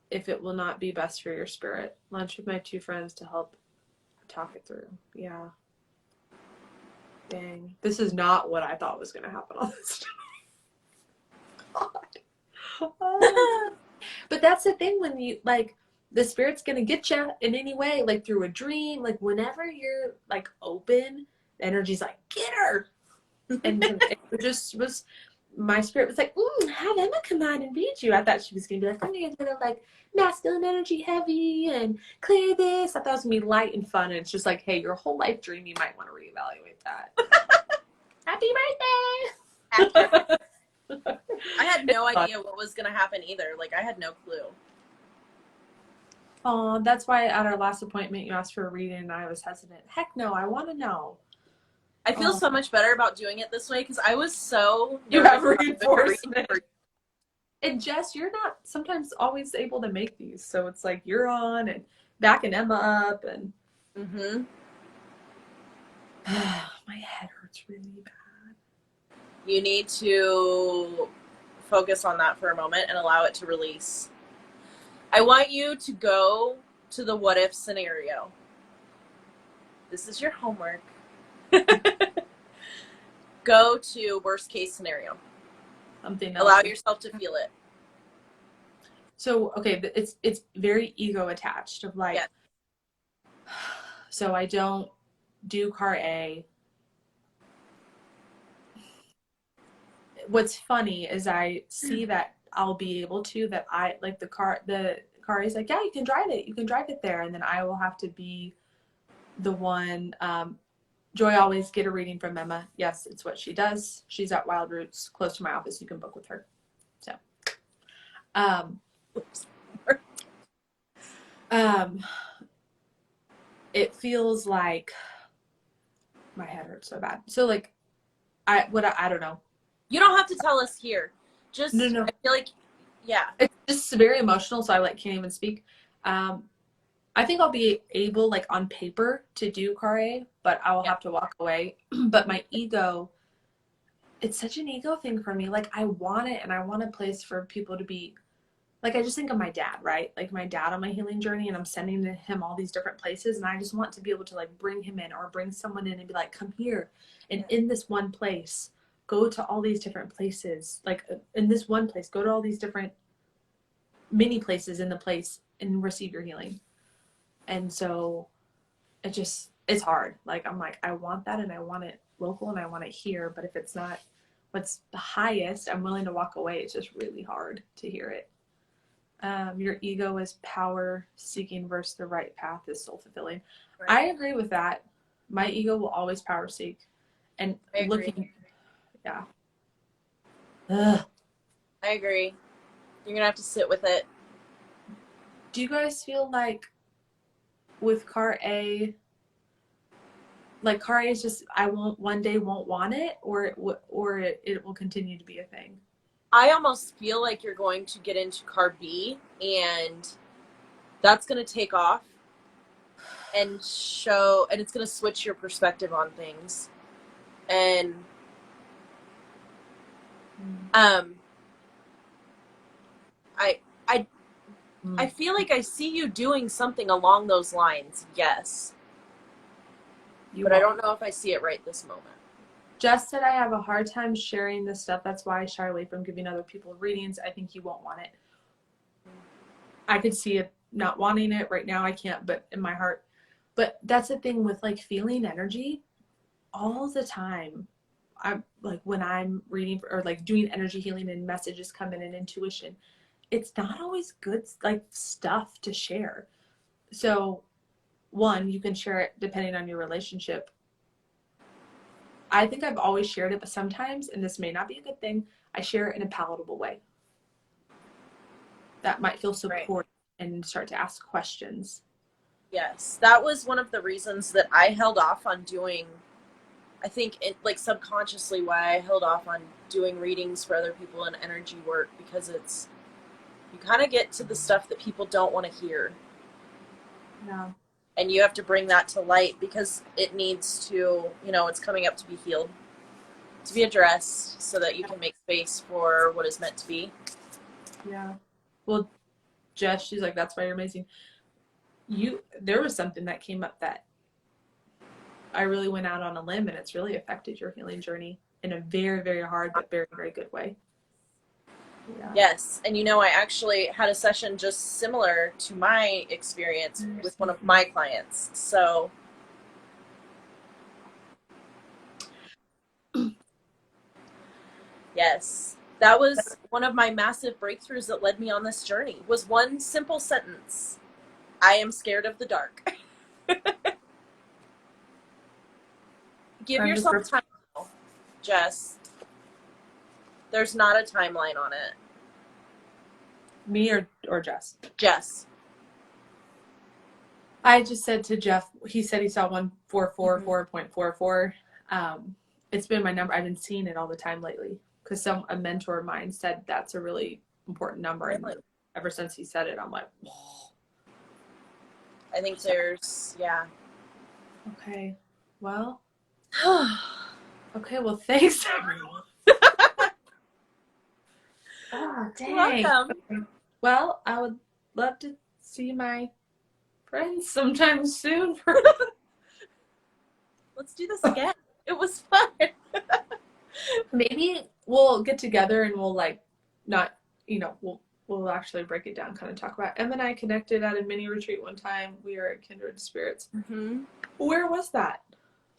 if it will not be best for your spirit? Lunch with my two friends to help talk it through. Yeah. Dang. This is not what I thought was going to happen on this. God. Oh. But that's the thing, when you like the spirit's going to get you in any way, like through a dream, like whenever you're like open, the energy's like, get her. And it just was, my spirit was like, have Emma come on and read you. I thought she was going to be like, I'm going to like masculine energy heavy and clear this. I thought it was going to be light and fun. And it's just like, hey, your whole life dream, you might want to reevaluate that. Happy birthday. I had no idea what was going to happen either. Like, I had no clue. Oh, that's why at our last appointment, you asked for a reading and I was hesitant. Heck no, I want to know. I feel so much better about doing it this way because I was so you have reinforcement. And Jess, you're not sometimes always able to make these, so it's like you're on and backing Emma up, and my head hurts really bad. You need to focus on that for a moment and allow it to release. I want you to go to the what if scenario. This is your homework. Go to worst case scenario. Something else. Allow yourself to feel it. So, okay, it's very ego attached of like, so I don't do car A. What's funny is I see that I'll be able to, that I like the car is like, yeah, you can drive it there. And then I will have to be the one, Joy, always get a reading from Emma. Yes, it's what she does. She's at Wild Roots, close to my office. You can book with her. So, it feels like my head hurts so bad. So like, I don't know. You don't have to tell us here. Just, no. I feel like, yeah. It's just very emotional, so I like can't even speak. I think I'll be able, like on paper, to do car A, but I will have to walk away. But my ego, it's such an ego thing for me. Like I want it, and I want a place for people to be. Like I just think of my dad, right? Like my dad on my healing journey, and I'm sending him all these different places, and I just want to be able to like bring him in or bring someone in and be like, come here, and in this one place, go to all these different places. Like in this one place, go to all these different mini places in the place and receive your healing. And so it's hard. Like I'm like, I want that, and I want it local, and I want it here, but if it's not what's the highest, I'm willing to walk away. It's just really hard to hear it. Your ego is power seeking versus the right path is soul fulfilling. Right. I agree with that. My ego will always power seek, and looking, yeah. Ugh. I agree. You're gonna have to sit with it. Do you guys feel like with car A, like car A is just, I won't one day won't want it, or it will continue to be a thing? I almost feel like you're going to get into car B, and that's going to take off and show, and it's going to switch your perspective on things. And I I feel like I see you doing something along those lines, yes. You But I won't. don't know if I see it right this moment. Jess said I have a hard time sharing this stuff. That's why I shy away from giving other people readings. I think you won't want it. I could see it not wanting it right now. I can't, but in my heart. But that's the thing with like feeling energy all the time. I'm like when I'm reading or like doing energy healing and messages come in and intuition, it's not always good like stuff to share. So one, you can share it depending on your relationship. I think I've always shared it, but sometimes, and this may not be a good thing, I share it in a palatable way that might feel Right. support and start to ask questions. Yes, that was one of the reasons that I held off on doing, I think it like subconsciously why I held off on doing readings for other people and energy work, because it's, you kind of get to the stuff that people don't want to hear. Yeah. And you have to bring that to light because it needs to, it's coming up to be healed, to be addressed, so that you can make space for what is meant to be. Yeah. Well, Jess, she's like, that's why you're amazing. There was something that came up that I really went out on a limb, and it's really affected your healing journey in a very, very hard but very, very good way. Yeah. Yes, and I actually had a session just similar to my experience with one of my clients. So yes, that was one of my massive breakthroughs that led me on this journey. Was one simple sentence: I am scared of the dark. Give yourself time, Jess. There's not a timeline on it. Me or Jess? Jess. I just said to Jeff, he said he saw 1444.44. It's been my number. I've been seeing it all the time lately because a mentor of mine said that's a really important number. Really? And ever since he said it, I'm like, whoa. I think there's, yeah. Okay. Well. Okay. Well, thanks, everyone. Oh, dang. Welcome. Well, I would love to see my friends sometime soon. Let's do this again. It was fun. Maybe we'll get together and we'll like not, we'll actually break it down, kind of talk about. Em and I connected at a mini retreat one time. We are kindred spirits. Mm-hmm. Where was that?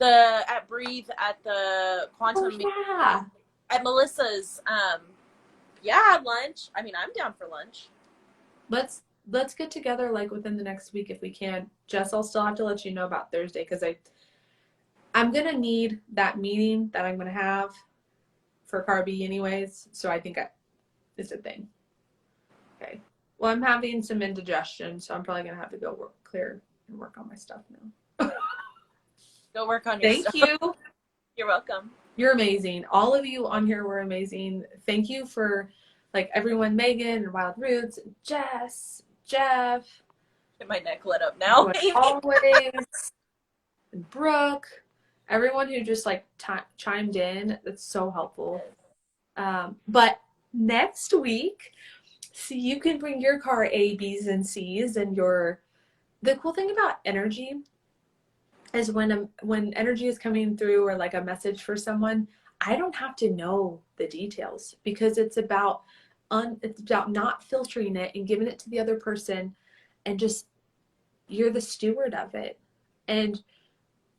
At Breathe at the Quantum. Oh, yeah. At Melissa's. Lunch. I mean, I'm down for lunch. Let's get together like within the next week if we can. Jess, I'll still have to let you know about Thursday because I'm gonna need that meeting that I'm gonna have for Carby anyways. So I think it's a thing. Okay. Well, I'm having some indigestion, so I'm probably gonna have to go clear and work on my stuff now. Go work on your stuff. Thank you. You're welcome. You're amazing. All of you on here were amazing. Thank you for like everyone, Megan and Wild Roots, Jess, Jeff. Get my neck lit up now. Always. And Brooke. Everyone who just like chimed in. That's so helpful. But next week, see, you can bring your car A, B's, and C's, and the cool thing about energy is when energy is coming through or like a message for someone, I don't have to know the details because it's about not filtering it and giving it to the other person, and just you're the steward of it, and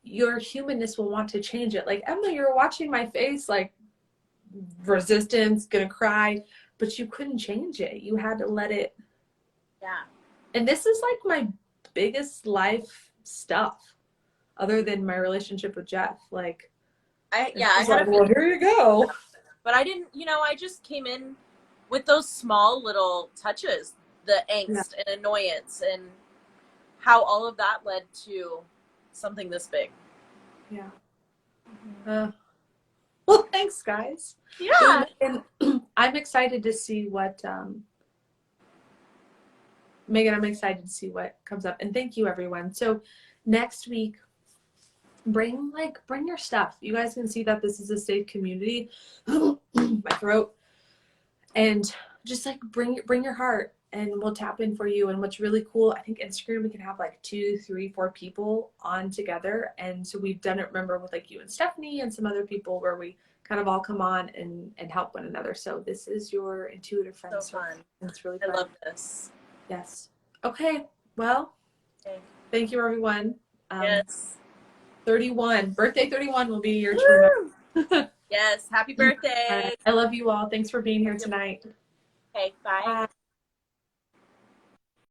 your humanness will want to change it. Like, Emma, you're watching my face like resistance, gonna cry, but you couldn't change it. You had to let it. Yeah. And this is like my biggest life stuff other than my relationship with Jeff. Like, I had a well, here you go. But I didn't, I just came in with those small little touches, the angst and annoyance, and how all of that led to something this big. Yeah. Well, thanks, guys. Yeah. And I'm excited to see what, Megan, I'm excited to see what comes up. And thank you, everyone. So next week, bring your stuff. You guys can see that this is a safe community. My throat. And just like bring your heart and we'll tap in for you. And what's really cool, I think Instagram, we can have like 2, 3, 4 people on together. And so we've done it, remember, with like you and Stephanie and some other people where we kind of all come on and help one another. So this is your intuitive friend. So fun. And it's really I fun. love this. Yes. Okay. Well, Okay. thank you, everyone. Yes. 31. Birthday 31 will be your turn. Yes. Happy birthday. I love you all. Thanks for being here tonight. Okay. Bye. Bye.